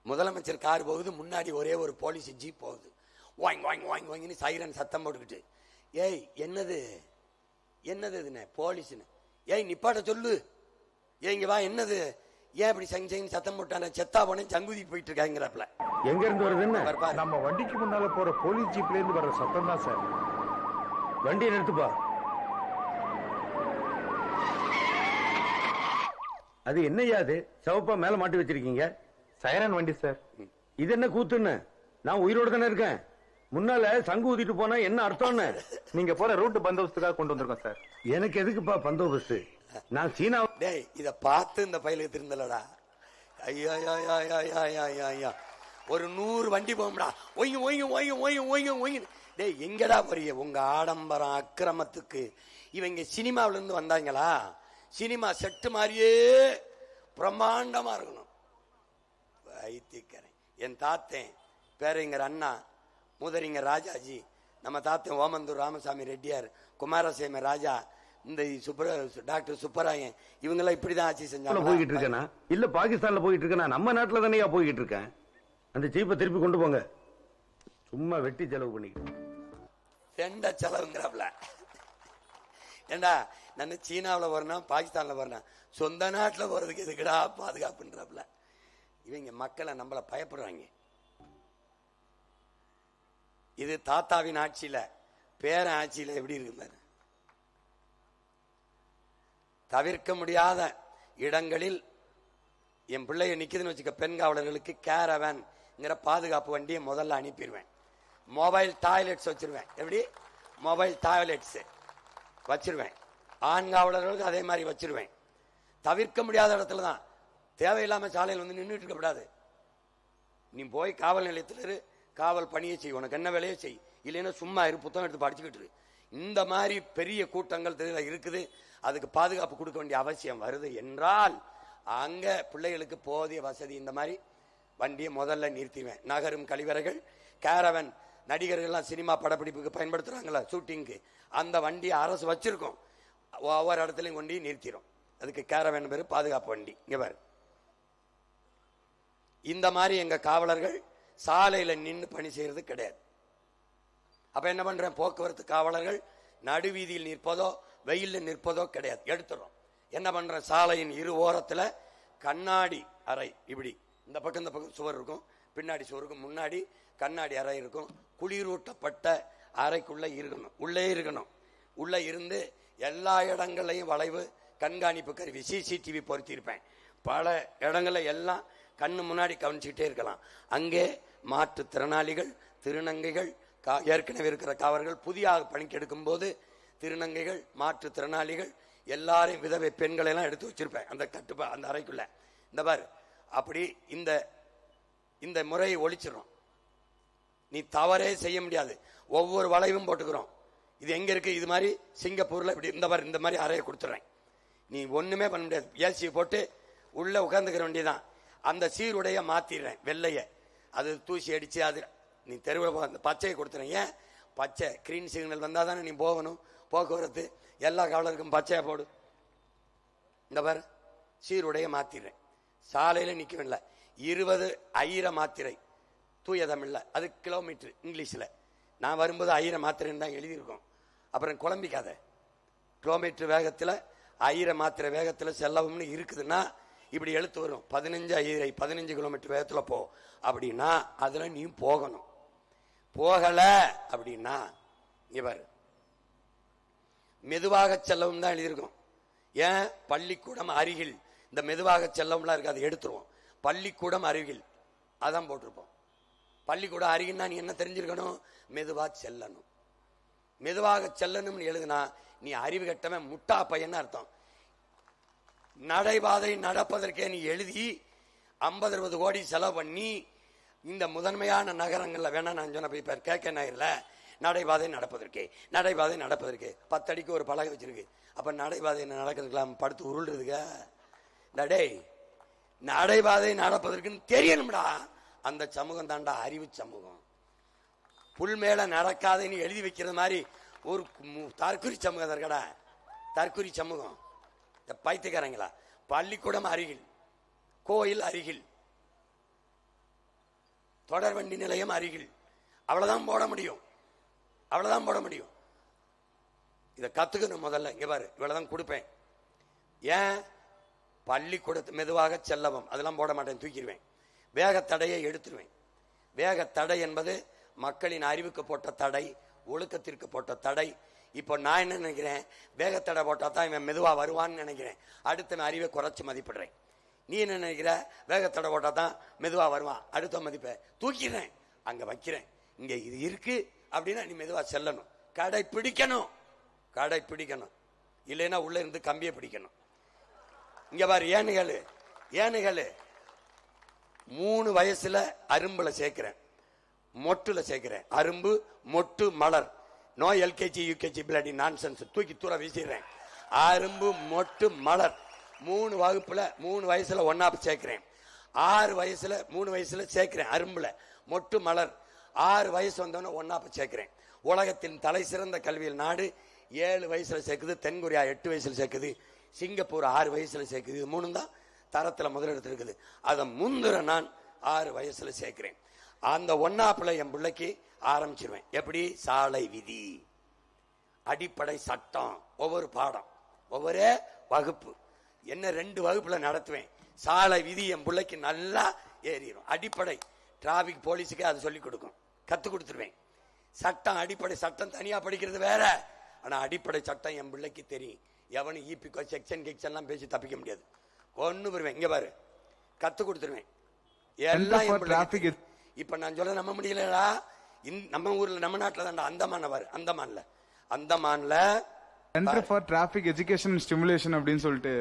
முதலமைச்சர் கார் போகுது, முன்னாடி ஒரே ஒரு போலீஸ் ஜீப் போகுது. வாங்கி சைரன் சத்தம் போட்டுக்கிட்டு. ஏய் என்னது இதுன்னு? போலீஸ்னு. ஏய் நிப்பாட்ட சொல்லு. இங்க வா. என்னது? ஏன் இப்படி சத்தம் போட்டான? செத்தா போனே சங்குதி போயிட்டு இருக்காங்கிறப்பல. எங்க இருந்து வருதுன்னு? நம்ம வண்டிக்கு முன்னால போற போலீஸ் ஜீப்ல இருந்து வர்ற சத்தம் தான் சார். வண்டியை நிறுத்துப்பா. அது என்னையா? அது சிவப்பா மேல மாட்டி வச்சிருக்கீங்க? சைரன் வண்டி சார். இது என்ன கூத்துன்னு? நான் உயிரோடு தானே இருக்கேன். முன்னால சங்கு ஊதிட்டு போனா என்ன அர்த்தம்னு? நீங்க போற ரூட் பந்தோபஸ்துக்காக கொண்டு வந்திருக்கோம் சார். எனக்கு எதுக்குப்பா பந்தோபஸ்து? நான் சீனா. டேய் இத பார்த்து இந்த பயிலுக்கு திருந்தலடா. ஐயா ஒரு 100 வண்டி போகும்டா. ஒய்ங்க. டேய் எங்கடா போறிய? உங்க ஆடம்பரம் அக்கிரமத்துக்கு. இவங்க சினிமாவில இருந்து வந்தாங்களா? சினிமா செட்டு மாதிரியே பிரம்மாண்டமா இருக்கணும். வைத்தியக்கரை. என் தாத்தன் பேரறிஞர் அண்ணா, மூதறிஞர் ராஜாஜி, நம்ம தாத்தன் ஓமந்தூர் ராமசாமி ரெட்டியார், குமாரசேம ராஜா, இந்த டாக்டர் சுப்பராயன், இவங்கெல்லாம் இப்படிதான் ஆட்சி செஞ்சாங்க. போய்கிட்டு இருக்கேனா? இல்ல பாகிஸ்தான்ல போயிட்டு இருக்கேனா? நம்ம நாட்டுல தானே போய்கிட்டு இருக்கேன். அந்த ஜீப்பை திருப்பி கொண்டு போங்க. சும்மா வெட்டி செலவு பண்ணிக்கிட்டு ரெண்ட செலவுங்கிறப்பல. ஏண்டா நான் சீனாவில் போறேன்னா பாகிஸ்தான்ல போறேன்னா சொந்த நாட்டில் போறதுக்கு எதுக்குடா பாதுகாப்புன்றப்பல. இவங்க மக்களை நம்மள பயப்படுறாங்க. இது தாத்தாவின் ஆட்சியில, பேர ஆட்சியில எப்படி இருக்கு? தவிர்க்க முடியாத இடங்களில் என் பிள்ளைய நிக்குதுன்னு வச்சுக்க, பெண் காவலர்களுக்கு கேரவேன்ங்கிற பாதுகாப்பு வண்டியை முதல்ல அனுப்பிடுவேன். மொபைல் டாய்லெட்ஸ் வச்சிருவேன். எப்படி? மொபைல் டாய்லெட்ஸ் வச்சிருவேன். ஆண் காவலர்களுக்கு அதே மாதிரி வச்சிருவேன். தவிர்க்க முடியாத இடத்துல தான். தேவையில்லாம சாலையில் வந்து நின்றுட்டு இருக்கக்கூடாது. நீ போய் காவல் நிலையத்தில் காவல் பணியை செய், உனக்கு என்ன வேலையை செய். இல்லைன்னா சும்மா இரு, புத்தகம் எடுத்து படிச்சுக்கிட்டு இரு. இந்த மாதிரி பெரிய கூட்டங்கள் இருக்குது. அதுக்கு பாதுகாப்பு கொடுக்க வேண்டிய அவசியம் வருது என்றால் அங்க பிள்ளைகளுக்கு போதிய வசதி இந்த மாதிரி வண்டியை முதல்ல நிறுத்திடுவேன். நகரும் கழிவறைகள், கேரவன், நடிகர்கள்லாம் சினிமா படப்பிடிப்புக்கு பயன்படுத்துறாங்களா, ஷூட்டிங்க்கு, அந்த வண்டியை அரசு வச்சிருக்கோம். ஒவ்வொரு இடத்துலையும் கொண்டு நிறுத்திடும். அதுக்கு கேரவன் பேரு, பாதுகாப்பு வண்டி. இங்க பாரு, இந்த மாதிரி எங்க காவலர்கள் சாலையில நின்று பணி செய்யறது கிடையாது. அப்ப என்ன பண்றேன்? போக்குவரத்து காவலர்கள் நடுவீதியில் நிற்பதோ வெயில்ல நிற்பதோ கிடையாது, எடுத்துறோம். என்ன பண்றேன்? சாலையின் இரு ஓரத்துல கண்ணாடி அறை, இப்படி இந்த பக்கம் சுவர் இருக்கும், பின்னாடி சுவருக்கு முன்னாடி கண்ணாடி அறை இருக்கும். குளிரூட்டப்பட்ட அறைக்குள்ள இருக்கணும், உள்ளே இருக்கணும். உள்ள இருந்து எல்லா இடங்களையும் வளைவு கண்காணிப்பு கருவி சிசிடிவி பொருத்தியிருப்பேன். பல இடங்கள்ல எல்லாம் கண்ணு முன்னாடி கவனிச்சுக்கிட்டே இருக்கலாம். அங்கே மாற்றுத்திறனாளிகள், திருநங்கைகள், ஏற்கனவே இருக்கிற காவலர்கள், புதிய பணிக்கு எடுக்கும் போது திருநங்கைகள், மாற்றுத்திறனாளிகள் எல்லாரையும், விதவை பெண்களை எல்லாம் எடுத்து வச்சிருப்பேன் அந்த அந்த அறைக்குள்ள. இந்த பாரு, அப்படி இந்த முறையை ஒழிச்சிடும். நீ தவறே செய்ய முடியாது. ஒவ்வொரு வளைவும் போட்டுக்கிறோம். இது எங்க இருக்கு? இது மாதிரி சிங்கப்பூர்ல இப்படி இந்த மாதிரி அறையை கொடுத்துறேன். நீ ஒண்ணுமே பண்ண முடியாது. ஏசி போட்டு உள்ள உட்கார்ந்துக்கிற வேண்டியதான். அந்த சீருடைய மாத்திடுறேன், வெள்ளைய. அது தூசி அடிச்சு அது நீ தெருவில் அந்த பச்சையை கொடுத்துறேன். ஏன்? பச்சை கிரீன் சிக்னல் வந்தா தானே நீ போகணும். போக்குவரத்து எல்லா காவலருக்கும் பச்சையா போடு. இந்த பாரு, சீருடைய மாத்திடுறேன். சாலையில நிக்கவில்லை. 20 ஐர மாத்திரை தூய தமிழ்ல, அது கிலோமீட்டர் இங்கிலீஷ்ல. நான் வரும்போது 1000 மாத்திரைன்னு தான் எழுதியிருக்கோம். அப்புறம் குழம்பிக்காத. கிலோமீட்டர் வேகத்துல 1000 மாத்திரை வேகத்துல செல்லவும்னு இருக்குதுன்னா இப்படி எழுத்து வரும். 15 கிலோமீட்டர் வேகத்துல போ அப்படின்னா அதுல நீ போகணும். போகல அப்படின்னா இவர் மெதுவாக செல்லவும் தான் எழுதியிருக்கும். ஏன்? பள்ளிக்கூடம் அருகில். இந்த மெதுவாக செல்லவும்லாம் இருக்கு, அதை எடுத்துருவோம். பள்ளிக்கூடம் அருகில் அதான் போட்டிருப்போம். பள்ளிக்கூடம் அருகில்னா நீ என்ன தெரிஞ்சிருக்கணும்? மெதுவா செல்லணும். மெதுவாக செல்லணும்னு எழுதுனா நீ அறிவு கட்டவன், முட்டா பையன் அர்த்தம். நடைபாதை நடப்பதற்கே நீ எழுதி 50-60 கோடி செலவு பண்ணி இந்த முதன்மையான நகரங்கள்ல வேணா நான் சொன்ன போய் கேட்க நகரில் நடைபாதை நடப்பதற்கு 10 அடிக்கு ஒரு பலகை வச்சிருக்கு. அப்ப நடைபாதை நடக்கிறதுக்கெல்லாம் படுத்து உருள்றதுக்க டேய், நடைபாதை நடப்பதற்குன்னு தெரியணும்டா. அந்த சமூகம் தாண்டா அறிவு சமூகம். புல் மேல நடக்காதன்னு எழுதி வைக்கிறது மாதிரி ஒரு தற்குறி சமூகம் இருக்கடா. தற்குறி சமூகம் பைத்தியக்காரங்களா. பள்ளிக்கூடம் அருகில், கோயில் அருகில், தொடர்வண்டி நிலையம் அருகில், அவ்வளவுதான் போட முடியும். அவ்வளவுதான் போட முடியும். இதை கத்துக்கணும் முதல்ல. இங்க பாரு, இவ்வளவுதான் கொடுப்பேன். ஏன்? பள்ளிக்கூடத்து மெதுவாக செல்லவும் அதெல்லாம் போட மாட்டேன், தூக்கிடுவேன். வேகத்தடையை எடுத்துருவேன். வேகத்தடை என்பது மக்களின் அறிவுக்கு போட்ட தடை, ஒழுக்கத்திற்கு போட்ட தடை. இப்போ நான் என்ன நினைக்கிறேன்? வேகத்தடை போட்டா தான் இவன் மெதுவா வருவான்னு நினைக்கிறேன். அடுத்த அறிவை குறைச்சு மதிப்பிடுறேன். நீ என்ன நினைக்கிற? வேகத்தடை போட்டா தான் மெதுவா வருவான், அடுத்த மதிப்பை தூக்கிடுறேன், அங்க வைக்கிறேன். இங்க இது இருக்கு அப்படின்னா நீ மெதுவா செல்லணும். கடைப்பிடிக்கணும். இல்லைன்னா உள்ள இருந்து கம்பியை பிடிக்கணும். இங்க பாரு, ஏனுகளு 3 வயசுல அரும்புல சேர்க்கிறேன், மொட்டுல சேர்க்கிறேன். அரும்பு, மொட்டு, மலர். No LKG UKG bloody nonsense, தூக்கி தூர வீசிடுறேன். அரும்பு, மொட்டு, மலர் 3 வகுப்புல 3 வயசுல ஒன்னா சேர்க்கிறேன். 6 வயசுல 3 வயசுல சேர்க்கிறேன். அரும்புல மொட்டு, மலர் 6 வயசு வந்தோன்னு ஒன்னா சேர்க்கிறேன். உலகத்தின் தலை சிறந்த கல்வியில் நாடு 7 வயசுல சேர்க்குது. தென்கொரியா 8 வயசுல சேர்க்குது. சிங்கப்பூர் 6 வயசுல சேர்க்குது. இது 3 தான் தரத்துல முதலிடத்தில் இருக்குது. அதை முந்துற நான் 6 வயசுல சேர்க்கிறேன். அந்த ஒன்னாப்புல என் பிள்ளைக்கு ஆரம்பிச்சிருவேன். எப்படி? சாலை விதி, அடிப்படை சட்டம், ஒவ்வொரு பாடம், ஒவ்வொரு வகுப்பு. என்ன 2 வகுப்புல நடத்துவேன். சாலை விதி என் பிள்ளைக்கு நல்லா ஏறிடும். அடிப்படை டிராபிக் போலீஸுக்கு அது சொல்லிக் கொடுக்கும், கத்து கொடுத்துருவேன். சட்டம், அடிப்படை சட்டம் தனியா படிக்கிறது வேற. ஆனா அடிப்படை சட்டம் என் பிள்ளைக்கு தெரியும். எவனும் ஈபிகோ செக்ஷன் எல்லாம் பேசி தப்பிக்க முடியாது. ஒண்ணு வருவேன். இங்க பாரு, கத்து கொடுத்துருவேன் எல்லாம். இப்ப நான் சொல்ல நம்ப முடியலடா. நம்ம ஊர்ல, நம்ம நாட்டுல தான் அந்தமான பாரு, அந்தமான்ல centre for traffic education stimulation அப்படின்னு சொல்லிட்டு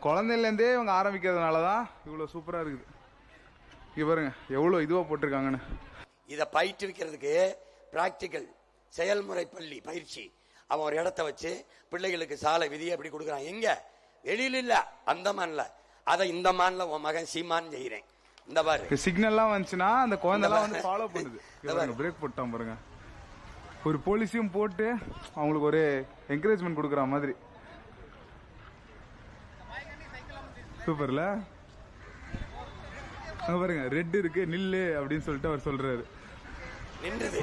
குழந்தைல இருந்தே இவங்க ஆரம்பிக்கிறதுனாலதான் இவ்வளவு சூப்பரா இருக்குது. இங்க பாருங்க எவ்வளவு இதுவா போட்டிருக்காங்கன்னு. இத பயிற்றுவிக்கிறதுக்கு பிராக்டிக்கல் செயல்முறை பள்ளி பயிற்சி. அவன் ஒரு இடத்த வச்சு பிள்ளைகளுக்கு சாலை விதியை எப்படி கொடுக்குறான். எங்க? வெளியில இல்ல, அந்தமான்ல. அதை இந்த மான்ல உன் மகன் சீமான் செய்யறேன். இந்த பாரு, சிக்னல்லாம் வந்துச்சுன்னா அந்த குழந்தைலாம் வந்து ஃபாலோ பண்ணுது. பிரேக் போட்டான் பாருங்க. ஒரு போலீஸையும் போட்டு அவங்களுக்கு ஒரு என்கரேஜ்மெண்ட் கொடுக்குற மாதிரி. சூப்பர்ல. பாருங்க, ரெட் இருக்கு நில்லு அப்படின்னு சொல்லிட்டு அவர் சொல்றாரு. நின்றது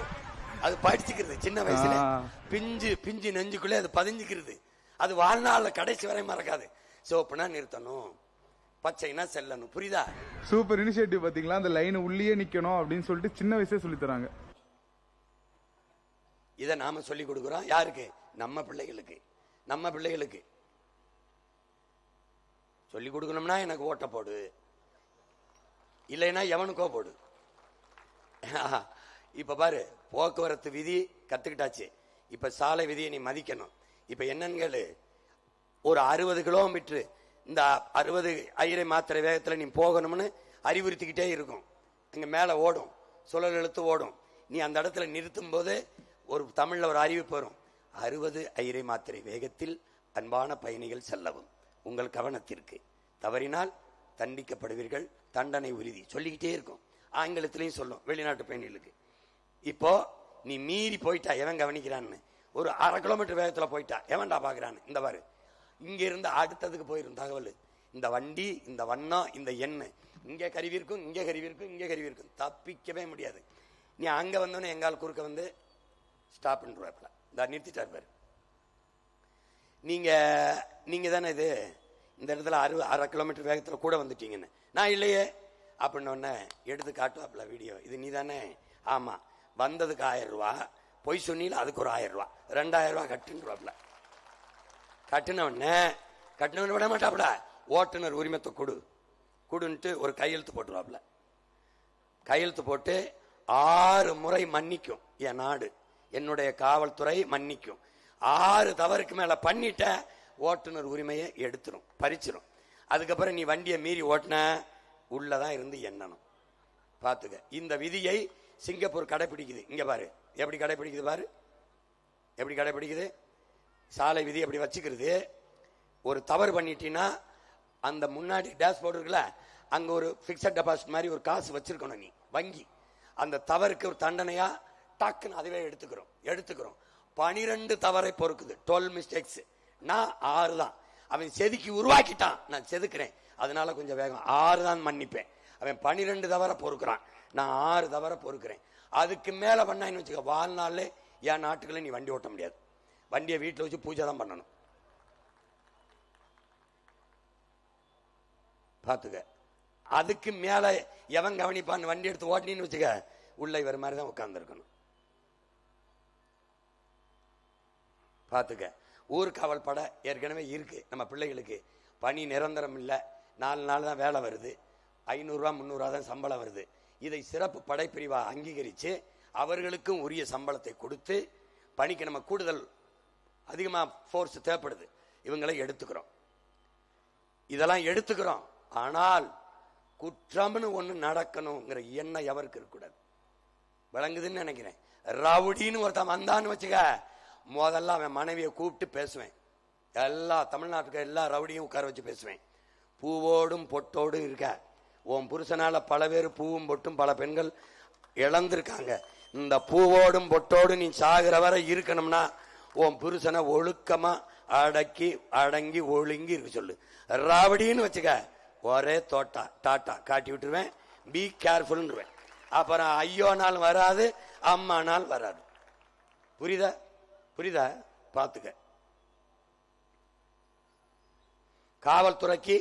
அது படிச்சுக்கிறது. சின்ன வயசுல பிஞ்சு நெஞ்சுக்குள்ளே அது பதிஞ்சுக்கிறது. அது வாழ்நாள்ல கடைசி வரை மறக்காது. சோப்புனா நிறுத்தணும், பச்சைனா செல்லணும். புரியுதா? Super initiative. பாத்தீங்களா? அந்த லைன் உள்ளே நிக்கணும் அப்படின்னு சொல்லிட்டு சின்ன வயசே சொல்லி தராங்க. இதை நாம சொல்லி கொடுக்கிறோம். யாருக்கு? நம்ம பிள்ளைகளுக்கு சொல்லி கொடுக்கணும்னா எனக்கு ஓட்ட போடு, இல்லைன்னா எவனுக்கோ போடு. இப்ப பாரு, போக்குவரத்து விதி கத்துக்கிட்டாச்சு. இப்ப சாலை விதியை நீ மதிக்கணும். இப்ப என்னன்னு, ஒரு 60 கிலோமீட்டர் இந்த 60 ஐரை மாத்திரை வேகத்துல நீ போகணும்னு அறிவுறுத்திக்கிட்டே இருக்கும். அங்க மேல ஓடும், சுழல் எழுத்து ஓடும். நீ அந்த இடத்துல நிறுத்தும் போது ஒரு தமிழ்ல ஒரு அறிவிப்பு வரும். 60 ஐரை மாத்திரை வேகத்தில் அன்பான பயணிகள் செல்லவும், உங்கள் கவனத்திற்கு, தவறினால் தண்டிக்கப்படுவீர்கள், தண்டனை உறுதி. சொல்லிக்கிட்டே இருக்கும். ஆங்கிலத்திலையும் சொல்லும் வெளிநாட்டு பயணிகளுக்கு. இப்போ நீ மீறி போயிட்டா எவன் கவனிக்கிறான்னு ஒரு 1/2 கிலோமீட்டர் வேகத்துல போயிட்டா எவன்டா பாக்குறான்னு இந்த பாரு, இங்க இருந்து அடுத்ததுக்கு போயிரும் தகவல். இந்த வண்டி, இந்த வண்ணம், இந்த எண்ணு இங்கே கருவி இருக்கும், இங்கே கருவி இருக்கும், இங்கே கருவி இருக்கும், தப்பிக்கவே முடியாது. நீ அங்க வந்தோடனே எங்கால் குறுக்க வந்து ஸ்டாப் பண்ணுவாப்ல, இந்த நிறுத்திட்டார் பாரு. நீங்க தானே இது இந்த இடத்துல 1/2 கிலோமீட்டர் வேகத்துல கூட வந்துட்டீங்கன்னு. நான் இல்லையே அப்படின்னு எடுத்து காட்டுவாப்ல வீடியோ. இது நீ தானே? ஆமா. வந்ததுக்கு 1000 ரூபாய், பொய் சொன்னீல அதுக்கு ஒரு 1000 ரூபாய், 2000 ரூபாய் கட்டுவாப்ல. கட்டினவன விட மாட்டாப்ல, ஓட்டுநர் உரிமத்தை கொடுன்ட்டு ஒரு கையெழுத்து போட்டுருவாப்ல. கையெழுத்து போட்டு 6 முறை மன்னிக்கும் என் நாடு, என்னுடைய காவல்துறை மன்னிக்கும். 6 தவறுக்கு மேல பண்ணிட்ட ஓட்டுநர் உரிமையை எடுத்துரும், பறிச்சிரும். அதுக்கப்புறம் நீ வண்டியை மீறி ஓட்டின உள்ளதான் இருந்து எண்ணணும். பாத்துக்க. இந்த விதியை சிங்கப்பூர் கடைபிடிக்குது. இங்க பாரு எப்படி கடைபிடிக்குது பாரு, எப்படி கடைபிடிக்குது. சாலை விதி எப்படி வச்சுக்கிறது. ஒரு தவறு பண்ணிட்டீங்கன்னா அந்த முன்னாடி டேஷ்போர்டு இருக்குல்ல, அங்க ஒரு பிக்சட் டெபாசிட் மாதிரி ஒரு காசு வச்சிருக்கணும் நீ வங்கி. அந்த தவறுக்கு ஒரு தண்டனையா டக்குன்னு அதுவே எடுத்துக்கிறோம். 12 தவறை பொறுக்குது, 12 மிஸ்டேக்ஸ். நான் 6 தான். அவன் செதுக்கி உருவாக்கிட்டான், நான் செதுக்கிறேன், அதனால கொஞ்சம் வேகம் 6 தான் மன்னிப்பேன். அவன் 12 தவறை பொறுக்கிறான், நான் 6 தவறை பொறுக்கிறேன். அதுக்கு மேல பண்ணான்னு வச்சுக்க, வாழ்நாள்ல என் நாட்டுக்குள்ள நீ வண்டி ஓட்ட முடியாது. வண்டியை வீட்டில் வச்சு பூஜை தான் பண்ணணும். பாத்துக்க. அதுக்கு மேல எவன் கவனிப்பான்னு வண்டி எடுத்து ஓட்டினு வச்சுக்க, உள்ள இவர் மாதிரி தான் உட்கார்ந்து இருக்கணும். பாத்துக்க. ஊர்காவல் படை ஏற்கனவே இருக்கு நம்ம பிள்ளைகளுக்கு. பணி நிரந்தரம் இல்லை, 4 நாள் தான் வேலை வருது, 500 ரூபா 300 ரூபா தான் சம்பளம் வருது. இதை சிறப்பு படைப்பிரிவா அங்கீகரிச்சு அவர்களுக்கும் உரிய சம்பளத்தை கொடுத்து பணிக்கு நம்ம கூடுதல் அதிகமா போர்ஸ் தேவைப்படுது, இவங்களை எடுத்துக்கிறோம். இதெல்லாம் எடுத்துக்கிறோம். ஆனால் குற்றம்னு ஒண்ணு நடக்கணுங்கிற எண்ணம் எவருக்கு இருக்கக்கூடாது. விளங்குதுன்னு நினைக்கிறேன். ரவுடின்னு ஒருத்தன் வந்தான்னு வச்சுக்க, முதல்ல அவன் மனைவியை கூப்பிட்டு பேசுவேன். எல்லா தமிழ்நாட்டுக்கு எல்லா ரவுடியும் உட்கார வச்சு பேசுவேன். பூவோடும் பொட்டோடும் இருக்க, உன் புருஷனால பல பேர் பூவும் பொட்டும் பல பெண்கள் இழந்திருக்காங்க. இந்த பூவோடும் பொட்டோடும் நீ சாகிற வரை இருக்கணும்னா உன் புருஷனை ஒழுக்கமா அடங்கி ஒழுங்கி இருக்க சொல்லு. ரவுடின்னு வச்சுக்க, ஒரே டாட்டா காட்டி விட்டுருவேன். பி கேர்ஃபுல்ன்றுவேன். அப்புறம் ஐயோ நாள் வராது, அம்மா நாள் வராது. புரியுதா? பாத்துக்க. காவல்துறைக்கு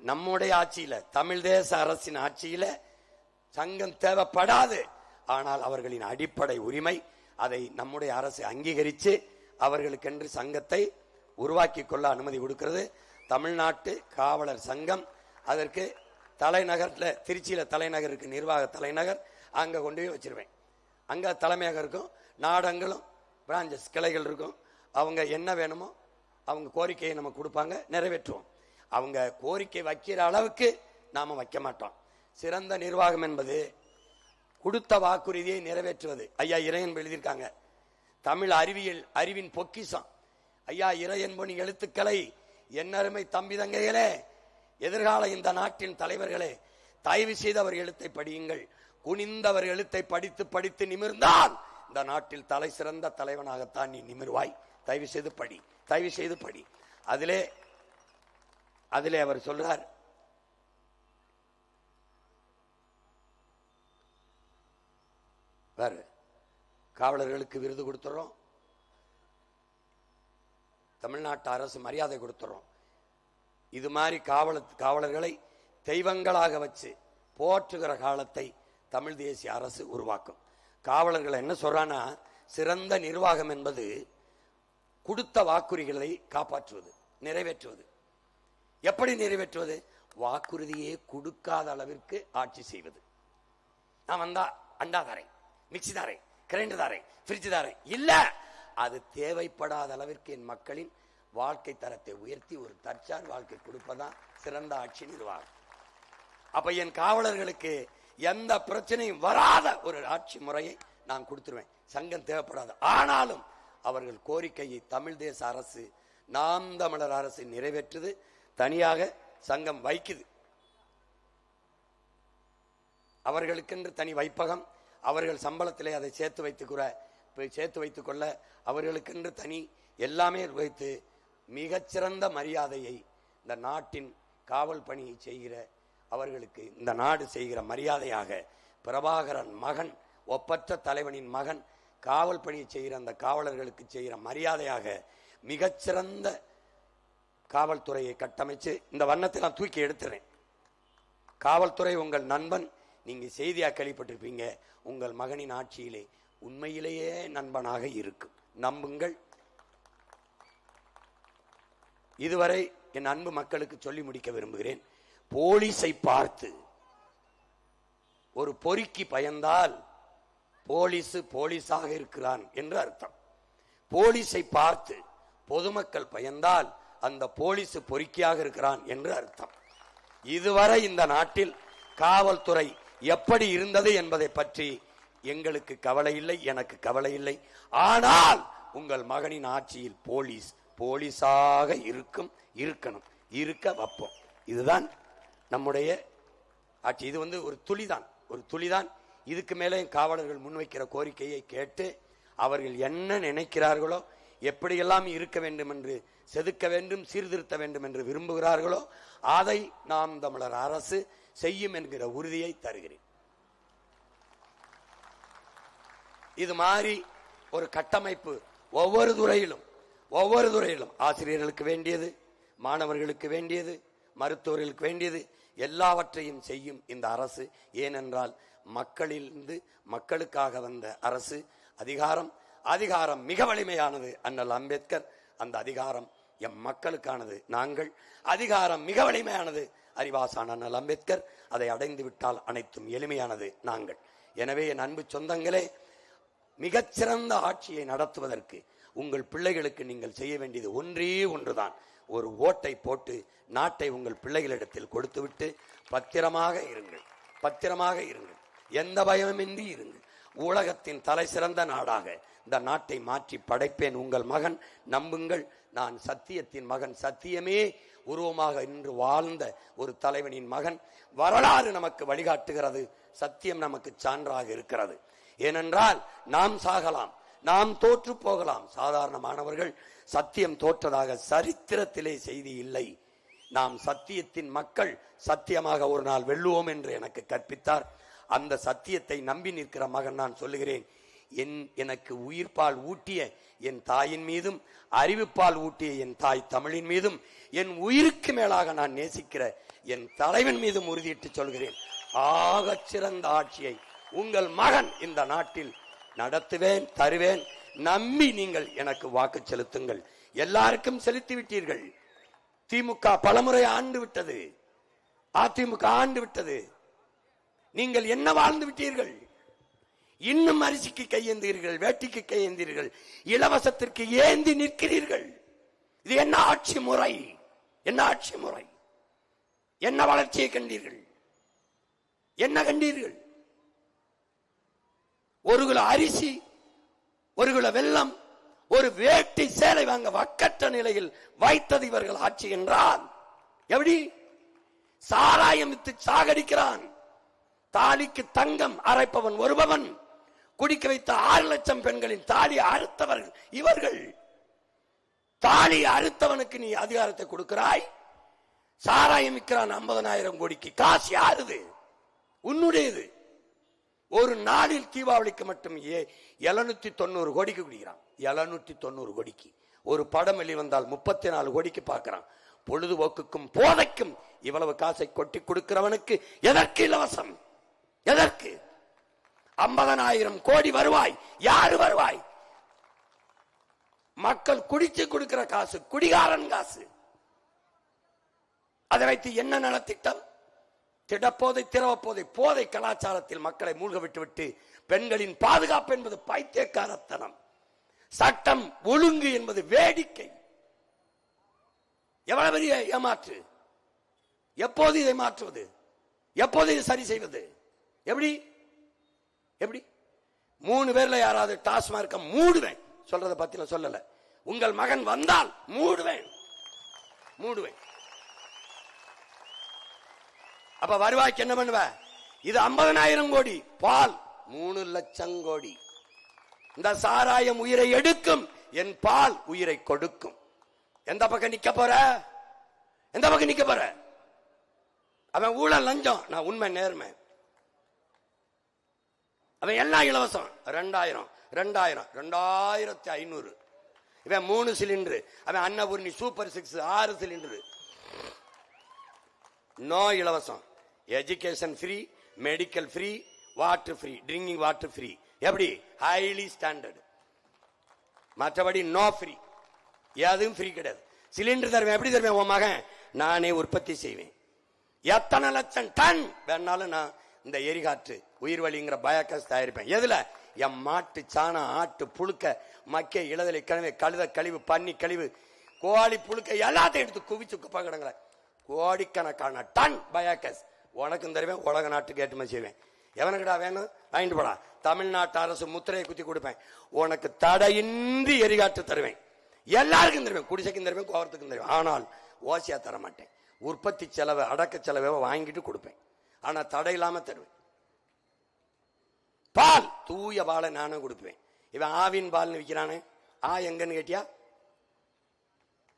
நம்முடைய ஆட்சியில, தமிழ் தேச அரசின் ஆட்சியில சங்கம் தேவைப்படாது. ஆனால் அவர்களின் அடிப்படை உரிமை, அதை நம்முடைய அரசு அங்கீகரித்து அவர்களுக்கென்று சங்கத்தை உருவாக்கி கொள்ள அனுமதி கொடுக்கிறது தமிழ்நாட்டு காவலர் சங்கம். அதற்கு தலைநகர்ல, திருச்சியில தலைநகர் இருக்கு, நிர்வாக தலைநகர், அங்க கொண்டு போய் வச்சிருவேன். அங்க தலைமையாக இருக்கும், நாடங்களும் பிரான்சஸ் கிளைகள் இருக்கும். அவங்க என்ன வேணுமோ அவங்க கோரிக்கையை நம்ம கொடுப்பாங்க, நிறைவேற்றுவோம். அவங்க கோரிக்கை வைக்கிற அளவுக்கு நாம வைக்க மாட்டோம். சிறந்த நிர்வாகம் என்பது கொடுத்த வாக்குறுதியை நிறைவேற்றுவது. ஐயா இறையன்பு எழுதியிருக்காங்க, தமிழ் அறிவின் பொக்கிஷம். ஐயா இறையன்பு எழுத்துக்களை என்னருமை தம்பி தங்கைகளே, எதிர்கால இந்த நாட்டின் தலைவர்களே, தயவு செய்து அவர் எழுத்தை படியுங்கள். குனிந்தவர் எழுத்தை படித்து படித்து நிமிர்ந்தால் இந்த நாட்டில் தலை சிறந்த தலைவனாகத்தான் நீ நிமிர்வாய். தயவு செய்து படி. அதிலே அவர் சொல்றார், வேறு காவலர்களுக்கு விருது கொடுத்துறோம், தமிழ்நாட்டு அரசு மரியாதை கொடுத்துறோம். இது மாதிரி காவலர்களை தெய்வங்களாக வச்சு போற்றுகிற காலத்தை தமிழ் தேசிய அரசு உருவாக்கும். காவலர்கள் என்ன சொல்றானா, சிறந்த நிர்வாகம் என்பது கொடுத்த வாக்குறுதிகளை காப்பாற்றுவது, நிறைவேற்றுவது. எப்படி நிறைவேற்றுவது? வாக்குறுதியே கொடுக்காத அளவிற்கு ஆட்சி செய்வது. நான் வந்தா அண்டா தாரேன், மிக்சி தாரேன், கிரைண்டர் தாரேன், பிரிட்ஜ் தாரேன், இல்ல, அது தேவைப்படாத அளவிற்கு என் மக்களின் வாழ்க்கை தரத்தை உயர்த்தி ஒரு தற்சார் வாழ்க்கை கொடுப்பதான் சிறந்த ஆட்சி நிர்வாகம். அப்ப என் காவலர்களுக்கு எந்த பிரச்சனையும் வராத ஒரு ஆட்சி முறையை நான் கொடுத்துருவேன். சங்கம் தேவைப்படாது. ஆனாலும் அவர்கள் கோரிக்கையை தமிழ் தேச அரசு, நாம் தமிழர் அரசு நிறைவேற்றுது. தனியாக சங்கம் வைக்குது. அவர்களுக்கென்று தனி வைப்பகம், அவர்கள் சம்பளத்திலே அதை சேர்த்து வைத்துக்கிற சேர்த்து வைத்துக் கொள்ள அவர்களுக்கென்று தனி எல்லாமே வைத்து மிகச்சிறந்த மரியாதையை இந்த நாட்டின் காவல் பணியை செய்கிற அவர்களுக்கு இந்த நாடு செய்கிற மரியாதையாக பிரபாகரன் மகன், ஒப்பற்ற தலைவனின் மகன், காவல் பணியை செய்கிற அந்த காவலர்களுக்கு செய்கிற மரியாதையாக மிகச்சிறந்த காவல்துறையை கட்டமைச்சு இந்த வண்ணத்தை நான் தூக்கி எடுத்துறேன். காவல்துறை உங்கள் நண்பன். நீங்க செய்தியா கேள்விப்பட்டிருப்பீங்க, உங்கள் மகனின் ஆட்சியிலே உண்மையிலேயே நண்பனாக இருக்கும். நம்புங்கள். இதுவரை என் அன்பு மக்களுக்கு சொல்லி முடிக்க விரும்புகிறேன். போலீஸை பார்த்து ஒரு பொறுக்கி பயந்தால் போலீஸாக இருக்கிறான் என்று அர்த்தம். போலீஸை பார்த்து பொதுமக்கள் பயந்தால் அந்த போலீஸ் பொறுக்கியாக இருக்கிறான் என்று அர்த்தம். இதுவரை இந்த நாட்டில் காவல்துறை எப்படி இருந்தது என்பதை பற்றி எங்களுக்கு கவலை இல்லை, எனக்கு கவலை இல்லை. ஆனால் உங்கள் மகனின் ஆட்சியில் போலீஸாக இருக்கணும், இருக்க வைப்போம். இதுதான் நம்முடைய ஆட்சி. இது ஒரு துளிதான். இதுக்கு மேலே காவலர்கள் முன்வைக்கிற கோரிக்கையை கேட்டு அவர்கள் என்ன நினைக்கிறார்களோ, எப்படியெல்லாம் இருக்க வேண்டும் என்று, செதுக்க வேண்டும், சீர்திருத்த வேண்டும் என்று விரும்புகிறார்களோ அதை நாம் தமிழர் அரசு செய்யும் என்கிற உறுதியை தருகிறேன். இது மாதிரி ஒரு கட்டமைப்பு ஒவ்வொரு துறையிலும் ஆசிரியர்களுக்கு வேண்டியது, மாணவர்களுக்கு வேண்டியது, மருத்துவர்களுக்கு வேண்டியது எல்லாவற்றையும் செய்யும் இந்த அரசு. ஏனென்றால் மக்களிலிருந்து மக்களுக்காக வந்த அரசு. அதிகாரம் மிக வலிமையானது. அண்ணல் அம்பேத்கர், அந்த அதிகாரம் எம் மக்களுக்கானது. நாங்கள் அதிகாரம் மிக வலிமையானது. அறிவாசான அண்ணல் அம்பேத்கர், அதை அடைந்து விட்டால் அனைத்தும் எளிமையானது நாங்கள். எனவே என் அன்பு சொந்தங்களே, மிகச்சிறந்த ஆட்சியை நடத்துவதற்கு உங்கள் பிள்ளைகளுக்கு நீங்கள் செய்ய வேண்டியது ஒன்றே ஒன்றுதான். ஒரு ஓட்டை போட்டு நாட்டை உங்கள் பிள்ளைகளிடத்தில் கொடுத்துவிட்டு பத்திரமாக இருங்கள், எந்த பயமின்றி இருங்கள். உலகத்தின் தலை சிறந்த நாடாக இந்த நாட்டை மாற்றி படைப்பேன். உங்கள் மகன், நம்புங்கள். நான் சத்தியத்தின் மகன், சத்தியமே உருவமாக இன்று வாழ்ந்த ஒரு தலைவனின் மகன். வரலாறு நமக்கு வழிகாட்டுகிறது, சத்தியம் நமக்கு சான்றாக இருக்கிறது. ஏனென்றால் நாம் சாகலாம், நாம் தோற்று போகலாம். சாதாரணமானவர்கள் சத்தியம் தோற்றதாக சரித்திரத்திலே செய்தி இல்லை. நாம் சத்தியத்தின் மக்கள், சத்தியமாக ஒரு நாள் வெல்லுவோம் என்று எனக்கு கற்பித்தார். அந்த சத்தியத்தை நம்பி நிற்கிற மகன் நான் சொல்லுகிறேன். எனக்கு உயிர்ப்பால் ஊட்டிய என் தாயின் மீதும், அறிவுப்பால் ஊட்டிய என் தாய் தமிழின் மீதும், என் உயிருக்கு மேலாக நான் நேசிக்கிற என் தலைவன் மீதும் உறுதியிட்டு சொல்கிறேன், ஆகச் சிறந்த ஆட்சியை உங்கள் மகன் இந்த நாட்டில் நடத்துவேன், தருவேன். நம்பி நீங்கள் எனக்கு வாக்கு செலுத்துங்கள். எல்லாருக்கும் செலுத்தி விட்டீர்கள். திமுக பலமுறை ஆண்டு விட்டது, அதிமுக ஆண்டு விட்டது. நீங்கள் என்ன வாழ்ந்து விட்டீர்கள்? இன்னும் அரிசிக்கு கையேந்தீர்கள், வேட்டிக்கு கையேந்தீர்கள், இலவசத்திற்கு ஏந்தி நிற்கிறீர்கள். இது என்ன ஆட்சி முறை? என்ன ஆட்சி முறை? என்ன வளர்ச்சியை கண்டீர்கள்? என்ன கண்டீர்கள்? ஒரு கிலோ அரிசி, ஒரு கிலோ வெல்லம், ஒரு வேட்டி சேலை வாங்க வக்கற்ற நிலையில் வைத்தது இவர்கள் ஆட்சி என்றால் எப்படி? சாராயம் வித்து சாகடிக்கிறான். தாலிக்கு தங்கம் அரைப்பவன் ஒருபவன். குடிக்க வைத்த 6 லட்சம் பெண்களின் தாலி அறுத்தவர்கள் இவர்கள். தாலி அறுத்தவனுக்கு நீ அதிகாரத்தை கொடுக்கிறாய். சாராயம் விற்கிறான் 50,000 கோடிக்கு. காசு யாருது? உன்னுடையது. ஒரு நாளில் தீபாவளிக்கு மட்டும் 790 கோடிக்கு குடிக்கிறான். 790 கோடிக்கு. ஒரு படம் வெளிவந்தால் 34 கோடிக்கு பார்க்கிறான். பொழுதுபோக்குக்கும் போதைக்கும் இவ்வளவு காசை கொட்டி கொடுக்கிறவனுக்கு எதற்கு இலவசம்? எதற்கு? 50,000 கோடி வருவாய். யாரு வருவாய்? மக்கள் குடிச்சு கொடுக்கிற காசு, குடிகாரன் காசு. அதை வைத்து என்ன நலத்திட்டம்? திடப்போதை, திரவப்போதை, போதை கலாச்சாரத்தில் மக்களை மூழ்க விட்டுவிட்டு பெண்களின் பாதுகாப்பு என்பது பைத்தியக்காரத்தனம், சட்டம் ஒழுங்கு என்பது வேடிக்கை. எவ்வளவு பெரிய ஏமாற்று! எப்போது இதை மாற்றுவது? எப்போது இதை சரி செய்வது? எப்படி? 3 பேர்ல யாராவது டாஸ்மார்க்க மூடுவேன் சொல்றதை பத்தி நான் சொல்லல. உங்கள் மகன் வந்தால் மூடுவேன். அப்ப வருவாய்க்கு என்ன பண்ணுவ? இது 50,000 கோடி. பால் 3 லட்சம் கோடி. இந்த சாராயம் உயிரை எடுக்கும், என் பால் உயிரை கொடுக்கும். எந்த பக்கம் நிக்க போற? எந்த பக்கம் நிக்க போற? அவன் ஊழல் லஞ்சம், நான் உண்மை நேர்மை. அவன் எல்லாம் இலவசம். 2000 2000 2500. இவன் 3 சிலிண்டர். அவன் அன்னபூர்ணி சூப்பர் 6 6 சிலிண்டர். நோ இலவசம். Education free, medical free, water free, drinking water free. எப்படி? Highly standard. மற்றபடி நோ ஃப்ரீ, எதுவும் ஃப்ரீ கிடையாது. சிலிண்டர் தருவேன். எப்படி தருவேன்? உன் மகன் நானே உற்பத்தி செய்வேன். எத்தனை லட்சம் டன் வேணாலும் நான் இந்த எரிகாற்று உயிர் வழிங்கிற பயோகேஸ் தயாரிப்பேன். எதுல? என் மாட்டு சாணம், ஆட்டு புழுக்க, மக்கிய இளதலை கழிவு, கழுத கழிவு, பன்னி கழிவு, கோழி புழுக்க எல்லாத்தையும் எடுத்து குவிச்சு குப்பை கிடங்குற கோடிக்கணக்கான டன் பயோகேஸ் உனக்கும் தருவேன். உலக நாட்டுக்கு ஏற்றுமதி செய்வேன். எவனுக்குடா வேணும்? வாங்கிட்டு போடா. தமிழ்நாட்டு அரசு முத்திரையை குத்தி கொடுப்பேன். உனக்கு தடையின்றி எரிகாற்று தருவேன். எல்லாருக்கும் தருவேன். குடிசைக்கும் தருவேன், கோவரத்துக்கும் தருவேன். ஆனால் ஓசியா தர மாட்டேன். உற்பத்தி செலவு, அடக்க செலவை வாங்கிட்டு கொடுப்பேன். ஆனா தடை இல்லாம தருவேன். பால், தூய பாலை நானும் கொடுப்பேன். இவன் ஆவின் பால்னு விற்கிறானே, எங்கன்னு கேட்டியா?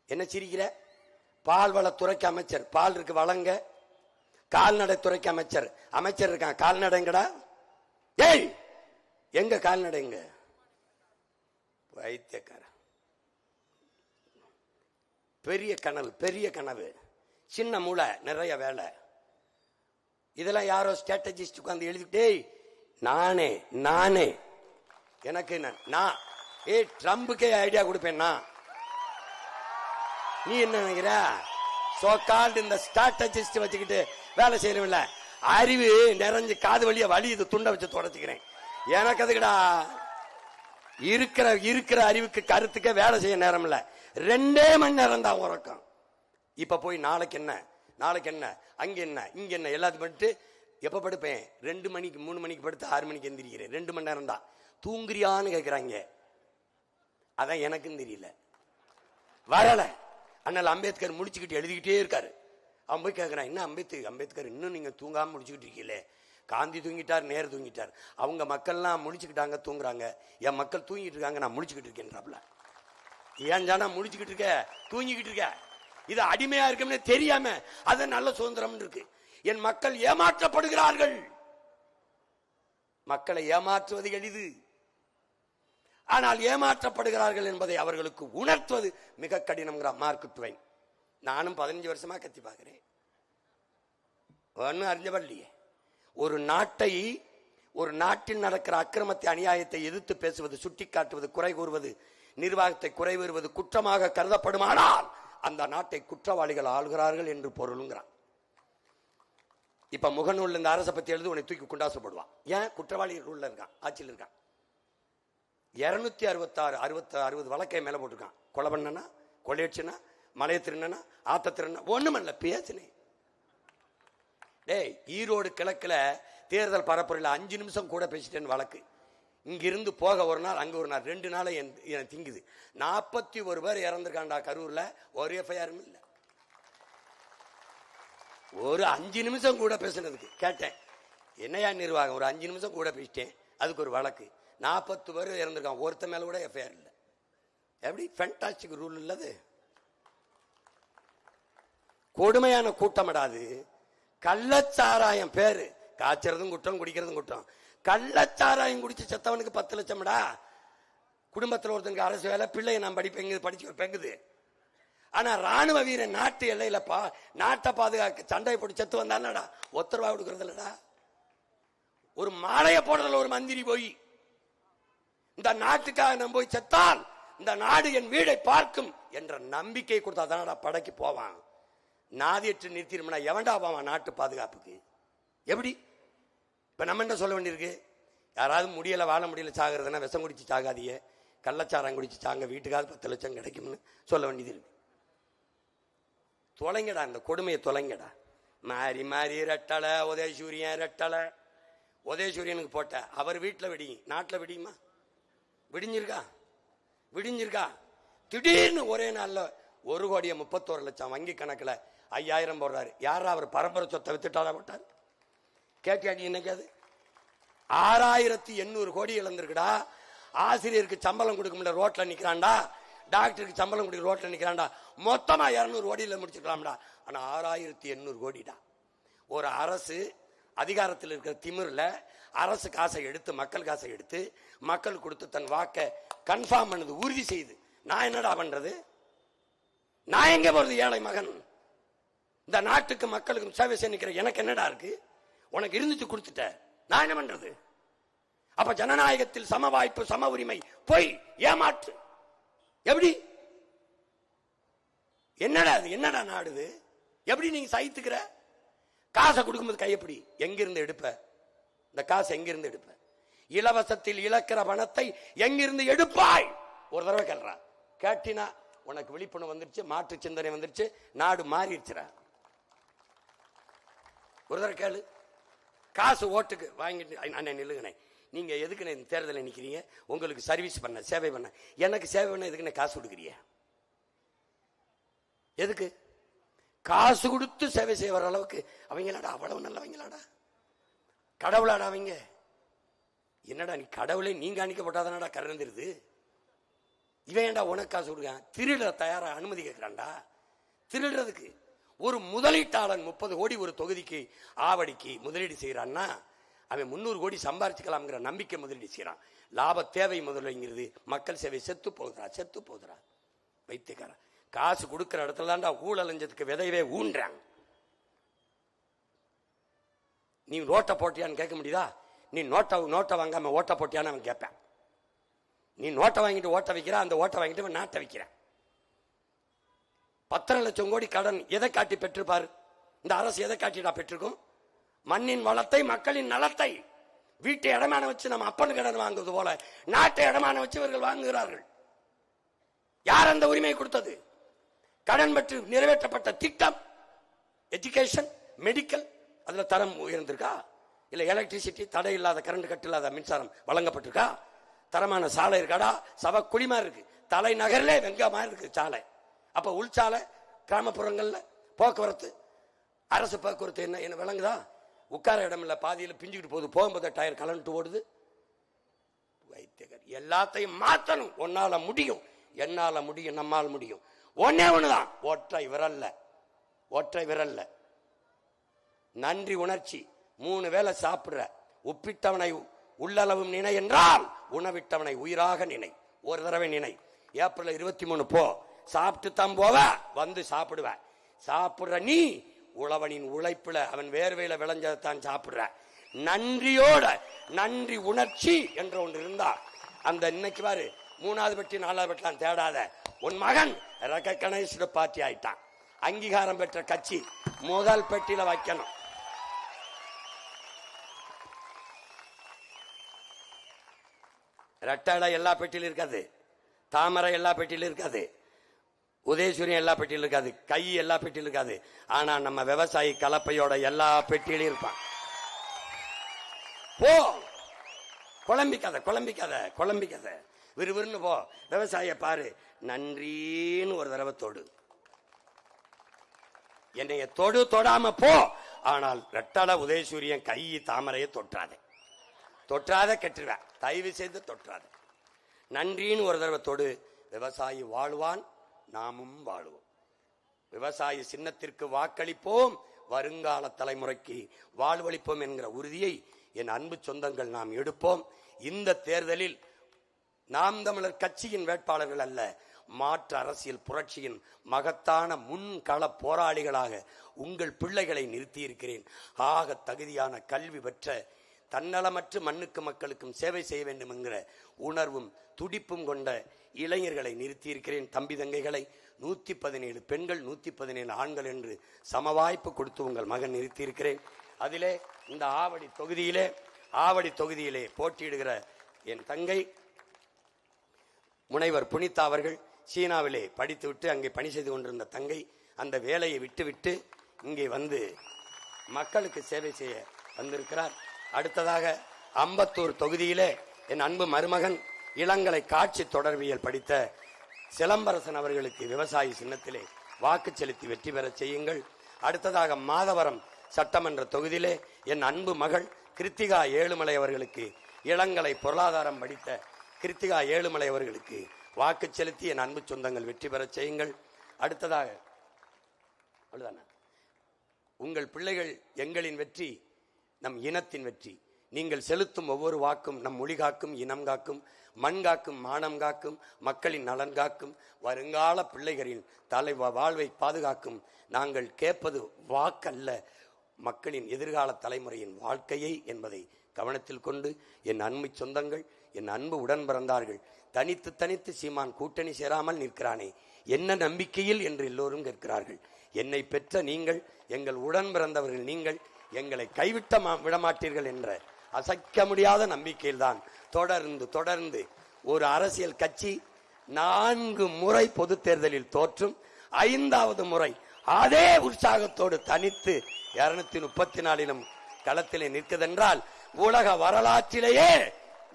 என்ன சிரிக்கிற? பால்வளத்துறைக்கு அமைச்சர், பால் இருக்கு வழங்க. கால்நடை துறைக்கு அமைச்சர், அமைச்சர் இருக்கான். கால்நடைங்கடா. ஏய், எங்க கால்நடைங்க? வைத்தியக்கார. பெரிய கனவு, பெரிய கனவு, சின்ன மூளை, நிறைய வேலை. இதெல்லாம் யாரோ ஸ்ட்ராட்டஜிஸ்ட் உட்கார்ந்து எழுதிட்டே, நானே நானே எனக்கு நான் ட்ரம்புக்கே ஐடியா கொடுப்பேன். நீ என்ன நினைக்கிற? சோ கால்டு இந்த ஸ்ட்ராட்டஜிஸ்ட் வச்சுக்கிட்டு வேலை செய்யறவில்ல. அறிவு நிறைஞ்சு காது வழிய வலி இது துண்டை வச்சு தொடச்சுக்கிறேன். எனக்கு அதுக்குடா இருக்கிற அறிவுக்கு கருத்துக்க வேலை செய்ய நேரம் இல்ல. 2 மணி நேரம் தான் உறக்கம். இப்ப போய் நாளைக்கு என்ன, நாளைக்கு என்ன, அங்க என்ன, இங்க என்ன, எல்லாத்தையும் பண்ணிட்டு எப்ப படுப்பேன்? 2 மணிக்கு 3 மணிக்கு படுத்து 6 மணிக்கு எந்திரிக்கிறேன். 2 மணி நேரம் தான். தூங்குறியான்னு கேட்கிறாங்க. அதான் எனக்கும் தெரியல, வரல. அண்ணல் அம்பேத்கர் முடிச்சுக்கிட்டு எழுதிக்கிட்டே இருக்காரு. அவன் போய் கேட்கிறான், என்ன அம்பேத்கர் இன்னும் நீங்க தூங்காம முடிச்சுக்கிட்டு இருக்கீங்களே? காந்தி தூங்கிட்டார், நேரு தூங்கிட்டார், அவங்க மக்கள்லாம் முடிச்சுக்கிட்டாங்க, தூங்குறாங்க. என் மக்கள் தூங்கிட்டு இருக்காங்க, நான் முடிச்சுக்கிட்டு இருக்கேன்றாப்ல. ஏன் ஜானா முடிச்சுக்கிட்டு இருக்க, தூங்கிக்கிட்டு இருக்க? இது அடிமையா இருக்குன்னு தெரியாம அது நல்ல சுதந்திரம் இருக்கு. என் மக்கள் ஏமாற்றப்படுகிறார்கள். மக்களை ஏமாற்றுவது எளிது, ஆனால் ஏமாற்றப்படுகிறார்கள் என்பதை அவர்களுக்கு உணர்த்துவது மிக கடினம். Mark Twain. நானும் 15 வருஷமா கத்தி பார்க்கிறேன், ஒன்னும் அறிஞ்சபடலையே. ஒரு நாட்டை, ஒரு நாட்டில் நடக்கிற அக்கிரமத்தை, அநியாயத்தை எதிர்த்து பேசுவது, சுட்டிக்காட்டுவது, குறை கூறுவது, நிர்வாகத்தை குறை கூறுவது குற்றமாக கருதப்படுமானால் அந்த நாட்டை குற்றவாளிகள் ஆளுகிறார்கள் என்று பொருளுங்கிறான். இப்ப முகநூல் இந்த அரசை பத்தி எழுது, உன்னை தூக்கி குண்டாசப்படுவான். ஏன்? குற்றவாளிகள் உள்ள இருக்கான், ஆட்சியில் இருக்கான். 266 வழக்கை மேல போட்டிருக்கான். கொலை பண்ணனா, கொள்ளையடிச்சனா, மலைய திருநனா, ஆத்த திருநா, ஒண்ணுமல்ல பேசினேன். டேய், ஈரோடு கிழக்குல தேர்தல் பரப்புரையில் 5 நிமிஷம் கூட பேசிட்டேன்னு வழக்கு. இங்கிருந்து போக ஒரு நாள், அங்க ஒரு நாள், 2 நாள் எனக்கு திங்குது. 41 பேர் இறந்திருக்காண்டா கரூர்ல. ஒரு எஃப்ஐஆரும் இல்ல. ஒரு 5 நிமிஷம் கூட பேசுனதுக்கு கேட்டேன், என்னையா நிர்வாகம், ஒரு 5 நிமிஷம் கூட பேசிட்டேன், அதுக்கு ஒரு வழக்கு. 40 பேர் இறந்திருக்கான், ஒருத்த மேல கூட எஃப்ஐஆர் இல்லை. எப்படி ஃபேண்டாஸ்டிக் ரூல் இல்லது? கொடுமையான கூட்டமடாது. கள்ளச்சாராயம் பேரு, காய்ச்சறதும் குற்றம், குடிக்கிறதும் குற்றம். கள்ளச்சாராயம் குடிச்சு செத்தவனுக்கு 10 லட்சம்டா. குடும்பத்தில் ஒருத்தனுக்கு அரசு வேலை, பிள்ளைய நான் படிச்சு பெங்குது. ஆனா ராணுவ வீரன் நாட்டு எல்லையில நாட்டை பாதுகாக்க சண்டை போட்டு செத்து வந்தானடா, ஒத்தரவா கொடுக்கறது இல்லடா. ஒரு மாலைய போடுறதுல ஒரு மந்திரி போய், இந்த நாட்டுக்காக நான் போய் செத்தால் இந்த நாடு என் வீடை பார்க்கும் என்ற நம்பிக்கை கொடுத்தா தானடா படைக்கு போவான். நாதியற்று நிறுத்திடும்னா எவன்டா போவான் நாட்டு பாதுகாப்புக்கு? எப்படி? இப்ப நம்ம என்ன சொல்ல வேண்டியிருக்கு? யாராவது முடியல, வாழ முடியல, சாகிறதுனா விஷம் குடிச்சு சாகாதிய, கள்ளச்சாரம் குடிச்சு சாங்க, வீட்டுக்காவது 10 லட்சம் கிடைக்கும்னு சொல்ல வேண்டியது இருக்கு. தொலைங்கடா, இந்த கொடுமையை தொலைங்கடா. மாறி மாறி ரெட்டலை, உதயசூரியன் ரெட்டலை. உதயசூரியனுக்கு போட்ட அவர் வீட்டில் வெடியும், நாட்டில் வெடியுமா? விடிஞ்சிருக்கா? திடீர்னு ஒரே நாள்ல 1,31,00,000 வங்கி கணக்குல 5,000 போடுறாரு. யாரா அவர்? பரம்பரை சொத்தை வித்துட்டாரா போட்டார்? கேட்டியாடி என்னைக்காது? 6,800 கோடி இழந்திருக்குடா. ஆசிரியருக்கு சம்பளம் கொடுக்க முடியல, ரோட்ல நிக்கிறான்டா. டாக்டருக்கு சம்பளம் கொடுக்க ரோட்ல நிக்கிறான்டா. மொத்தமா 200 கோடியில முடிச்சுக்கலாம்டா. ஆனா 6800 கோடிடா. ஒரு அரசு அதிகாரத்தில் இருக்கிற திமிர்ல அரசு காசை எடுத்து, மக்கள் காசை எடுத்து, மக்கள் கொடுத்து தன் வாக்க கன்ஃபார்ம் பண்ணது, உறுதி செய்து, நான் என்னடா பண்றது? நான் எங்க போறது? ஏழை மகன் இந்த நாட்டுக்கு மக்களுக்கும் சேவை செய்ய நிக்கிற எனக்கு என்னடா இருக்கு? உனக்கு இருந்துச்சு கொடுத்துட்ட, நான் என்ன பண்றது? அப்ப ஜனநாயகத்தில் சம வாய்ப்பு, சம உரிமை பொய், ஏமாற்று. எப்படி? என்னடா அது? என்னடா நாடுது? எப்படி நீங்க சகித்துக்கிற? காசை கொடுக்கும்போது கையப்படி எங்கிருந்து எடுப்ப? இந்த காசை எங்கிருந்து எடுப்ப? இலவசத்தில் இழக்கிற பணத்தை எங்கிருந்து எடுப்பாய்? ஒரு தடவை கேள்றா. கேட்டினா உனக்கு விழிப்புணர்வு வந்துருச்சு, மாற்று சிந்தனை வந்துருச்சு, நாடு மாறிடுச்சுற. ஒரு தடவை கேளு. காசு ஓட்டுக்கு வாங்கிட்டு அண்ணன் நில்லுங்கண்ணே, நீங்க எதுக்குண்ணே இந்த தேர்தலில் நிக்கிறீங்க? உங்களுக்கு சர்வீஸ் பண்ண, சேவை பண்ண. எனக்கு சேவை பண்ண எதுக்குண்ணே காசு கொடுக்குறீங்க? எதுக்கு? காசு கொடுத்து சேவை செய்ய வர அளவுக்கு அவங்களாடா அவ்வளவு நல்லவங்களாடா? கடவுளாடா அவங்க? என்னடா நீ கடவுளை நீங்க அணிக்கப்பட்டாதானடா கறந்துருது. இவன் ஏண்டா உனக்கு காசு கொடுக்க? திருட தயாரா அனுமதி கேட்கிறான்டா. திருடுறதுக்கு ஒரு முதலீட்டாளன் 30 கோடி ஒரு தொகுதிக்கு ஆவடிக்கு முதலீடு செய்யறான்னா அவன் 300 கோடி சம்பாரிச்சுக்கலாம்ங்கிற நம்பிக்கை முதலீடு செய்யறான். லாப தேவை முதலைங்கிறது மக்கள் சேவை செத்து போகுதுரா. வைத்தியக்காரன் காசு கொடுக்கிற இடத்துல தான்டா ஊழலஞ்சதுக்கு விதையவே ஊன்றாங்க. நீ நோட்டை போட்டியான்னு கேட்க முடியுதா? நீ நோட்டை வாங்காம ஓட்ட போட்டியான்னு அவன் கேட்பான். நீ நோட்டை வாங்கிட்டு ஓட்ட வைக்கிற, அந்த ஓட்டை வாங்கிட்டு நாட்டை வைக்கிறான். 10 லட்சம் கோடி கடன் எதை காட்டி பெற்றிருப்பாரு? இந்த அரசு எதை காட்டிடா பெற்றிருக்கும்? மண்ணின் வளத்தை, மக்களின் நலத்தை. வீட்டை இடமான வச்சு நம்ம அப்பன் கடன் வாங்குவது போல நாட்டை இடமான வச்சு இவர்கள் வாங்குகிறார்கள். யார் அந்த உரிமை கொடுத்தது? கடன் பெற்று நிறைவேற்றப்பட்ட திட்டம், எஜுகேஷன், மெடிக்கல், அதுல தரம் உயர்ந்திருக்கா? இல்ல எலக்ட்ரிசிட்டி, தடை இல்லாத கரண்ட் கட்டு இல்லாத மின்சாரம் வழங்கப்பட்டிருக்கா? தரமான சாலை இருக்காடா? சவ குடிமா இருக்கு. தலைநகர்ல வெங்கமா இருக்கு சாலை. அப்ப உள்சாலை, கிராமப்புறங்கள்ல போக்குவரத்து, அரசு போக்குவரத்து என்ன விளங்குதா? உட்கார இடம் இல்ல, பாதியில பிஞ்சுக்கிட்டு போகுது, போகும்போது டயர் கலந்துட்டு ஓடுது. வைத்தியகர் எல்லாத்தையும் மாத்தணும். உன்னால முடியும், என்னால முடியும், நம்மால் முடியும். ஒன்னே ஒண்ணுதான், ஒற்றை விரல்ல நன்றி உணர்ச்சி. 3 வேளை சாப்பிடுற, உப்பிட்டவனை உள்ளளவும் நினை என்றால் உணவிட்டவனை உயிராக நினை. ஒரு தடவை நினை. ஏப்ரல் 23 போ, சாப்பிட்டு தான் போவ, வந்து சாப்பிடுவ. சாப்பிடுற நீ உழவனின் உழைப்புல, அவன் வேர்வையில விளைஞ்சதான் சாப்பிடுற. நன்றியோட, நன்றி உணர்ச்சி என்ற ஒன்று இருந்தா அந்த இன்னைக்கு பாரு 3வது பெட்டி 4வது பெட்டிலாம் தேடாத. உன் மகன் ரெகக்னைஸ்டு பார்ட்டி ஆயிட்டான். அங்கீகாரம் பெற்ற கட்சி முதல் பெட்டியில வைக்கணும். ரெட்டடை எல்லா பெட்டியிலும் இருக்காது, தாமரை எல்லா பெட்டியிலும் இருக்காது, உதயசூரியன் எல்லா பெட்டியிலும் இருக்காது, கை எல்லா பெட்டியிலும் இருக்காது. ஆனா நம்ம விவசாயி கலப்பையோட எல்லா பெட்டியிலும் இருப்பான். போ, குழம்பிக்காத, விறுவிறுன்னு போ. விவசாய பாரு, நன்றின்னு ஒரு தடவை தொடு. என்னைய தொடாம போ. ஆனால் ரெட்டட உதயசூரியன் கை தாமரையை தொற்றாத கெட்டுருவேன். தயவு செய்து தொற்றாத. நன்றின்னு ஒரு தடவை தொடு. விவசாயி வாழ்வான், நாமும் வாழுவோம். விவசாய சின்னத்திற்கு வாக்களிப்போம், வருங்கால தலைமுறைக்கு வாழ்வளிப்போம் என்கிற உறுதியை என் அன்பு சொந்தங்கள் நாம் எடுப்போம். இந்த தேர்தலில் நாம் தமிழர் கட்சியின் வேட்பாளர்கள் அல்ல, மாற்று அரசியல் புரட்சியின் மகத்தான முன்கள போராளிகளாக உங்கள் பிள்ளைகளை நிறுத்தியிருக்கிறேன். ஆக தகுதியான கல்வி பெற்ற, தன்னலமற்ற மண்ணுக்கு மக்களுக்கும் சேவை செய்ய வேண்டும் என்கிற உணர்வும் துடிப்பும் கொண்ட இளைஞர்களை நிறுத்தியிருக்கிறேன். தம்பி தங்கைகளை 117 பெண்கள் 117 ஆண்கள் என்று சமவாய்ப்பு கொடுத்து உங்கள் மகன் நிறுத்தியிருக்கிறேன். அதிலே இந்த ஆவடி தொகுதியிலே போட்டியிடுகிற என் தங்கை முனைவர் புனிதா அவர்கள் சீனாவிலே படித்துவிட்டு அங்கே பணி செய்து கொண்டிருந்த தங்கை அந்த வேலையை விட்டுவிட்டு இங்கே வந்து மக்களுக்கு சேவை செய்ய வந்திருக்கிறார். அடுத்ததாக அம்பத்தூர் தொகுதியிலே என் அன்பு மருமகன் இளங்கலை காட்சி தொடர்பியல் படித்த சிலம்பரசன் அவர்களுக்கு விவசாயி சின்னத்திலே வாக்கு செலுத்தி வெற்றி பெற செய்யுங்கள். அடுத்ததாக மாதவரம் சட்டமன்ற தொகுதியிலே என் அன்பு மகள் கிருத்திகா ஏழுமலை அவர்களுக்கு இளங்கலை பொருளாதாரம் படித்த கிருத்திகா ஏழுமலை அவர்களுக்கு வாக்கு செலுத்தி என் அன்பு சொந்தங்கள் வெற்றி பெற செய்யுங்கள். அடுத்ததாக அவ்வளவுதானே, உங்கள் பிள்ளைகள் எங்களின் வெற்றி, நம் இனத்தின் வெற்றி. நீங்கள் செலுத்தும் ஒவ்வொரு வாக்கும் நம் மொழி காக்கும், இனம் காக்கும், மண் காக்கும், மானம் காக்கும், மக்களின் நலன் காக்கும், வருங்கால பிள்ளைகளின் வாழ்வை பாதுகாக்கும். நாங்கள் கேட்பது வாக்கல்ல, மக்களின் எதிர்கால தலைமுறையின் வாழ்க்கையை என்பதை கவனத்தில் கொண்டு என் அன்பு சொந்தங்கள், என் அன்பு உடன் பிறந்தார்கள், தனித்து தனித்து சீமான் கூட்டணி சேராமல் நிற்கிறானே என்ன நம்பிக்கையில் என்று எல்லோரும் கேட்கிறார்கள். என்னை பெற்ற நீங்கள், எங்கள் உடன் பிறந்தவர்கள் நீங்கள், எங்களை கைவிட்ட விடமாட்டீர்கள் என்ற அசைக்க முடியாத நம்பிக்கையில்தான் தொடர்ந்து ஒரு அரசியல் கட்சி 4 முறை பொது தேர்தலில் தோற்றும் 5வது முறை அதே உற்சாகத்தோடு தனித்து 234 களத்திலே நிற்கதென்றால் உலக வரலாற்றிலேயே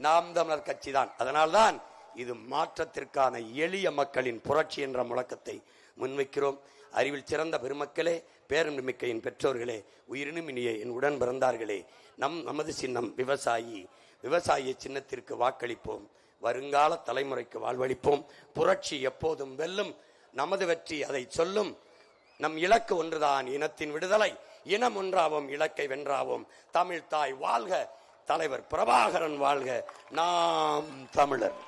நாம் தமிழர் கட்சி தான். அதனால்தான் இது மாற்றத்திற்கான எளிய மக்களின் புரட்சி என்ற முழக்கத்தை முன்வைக்கிறோம். அறிவில் சிறந்த பெருமக்களே, பேரன்பிமிக்கையின் பெற்றோர்களே, உயிரினும் இனிய என் உடன் பிறந்தார்களே, நமது சின்னம் விவசாயி. விவசாய சின்னத்திற்கு வாக்களிப்போம், வருங்கால தலைமுறைக்கு வாழ்வளிப்போம். புரட்சி எப்போதும் வெல்லும், நமது வெற்றி அதை சொல்லும். நம் இலக்கு ஒன்றுதான், இனத்தின் விடுதலை. இனம் ஒன்றாவோம், இலக்கை வென்றாவோம். தமிழ் தாய் வாழ்க, தலைவர் பிரபாகரன் வாழ்க, நாம் தமிழர்.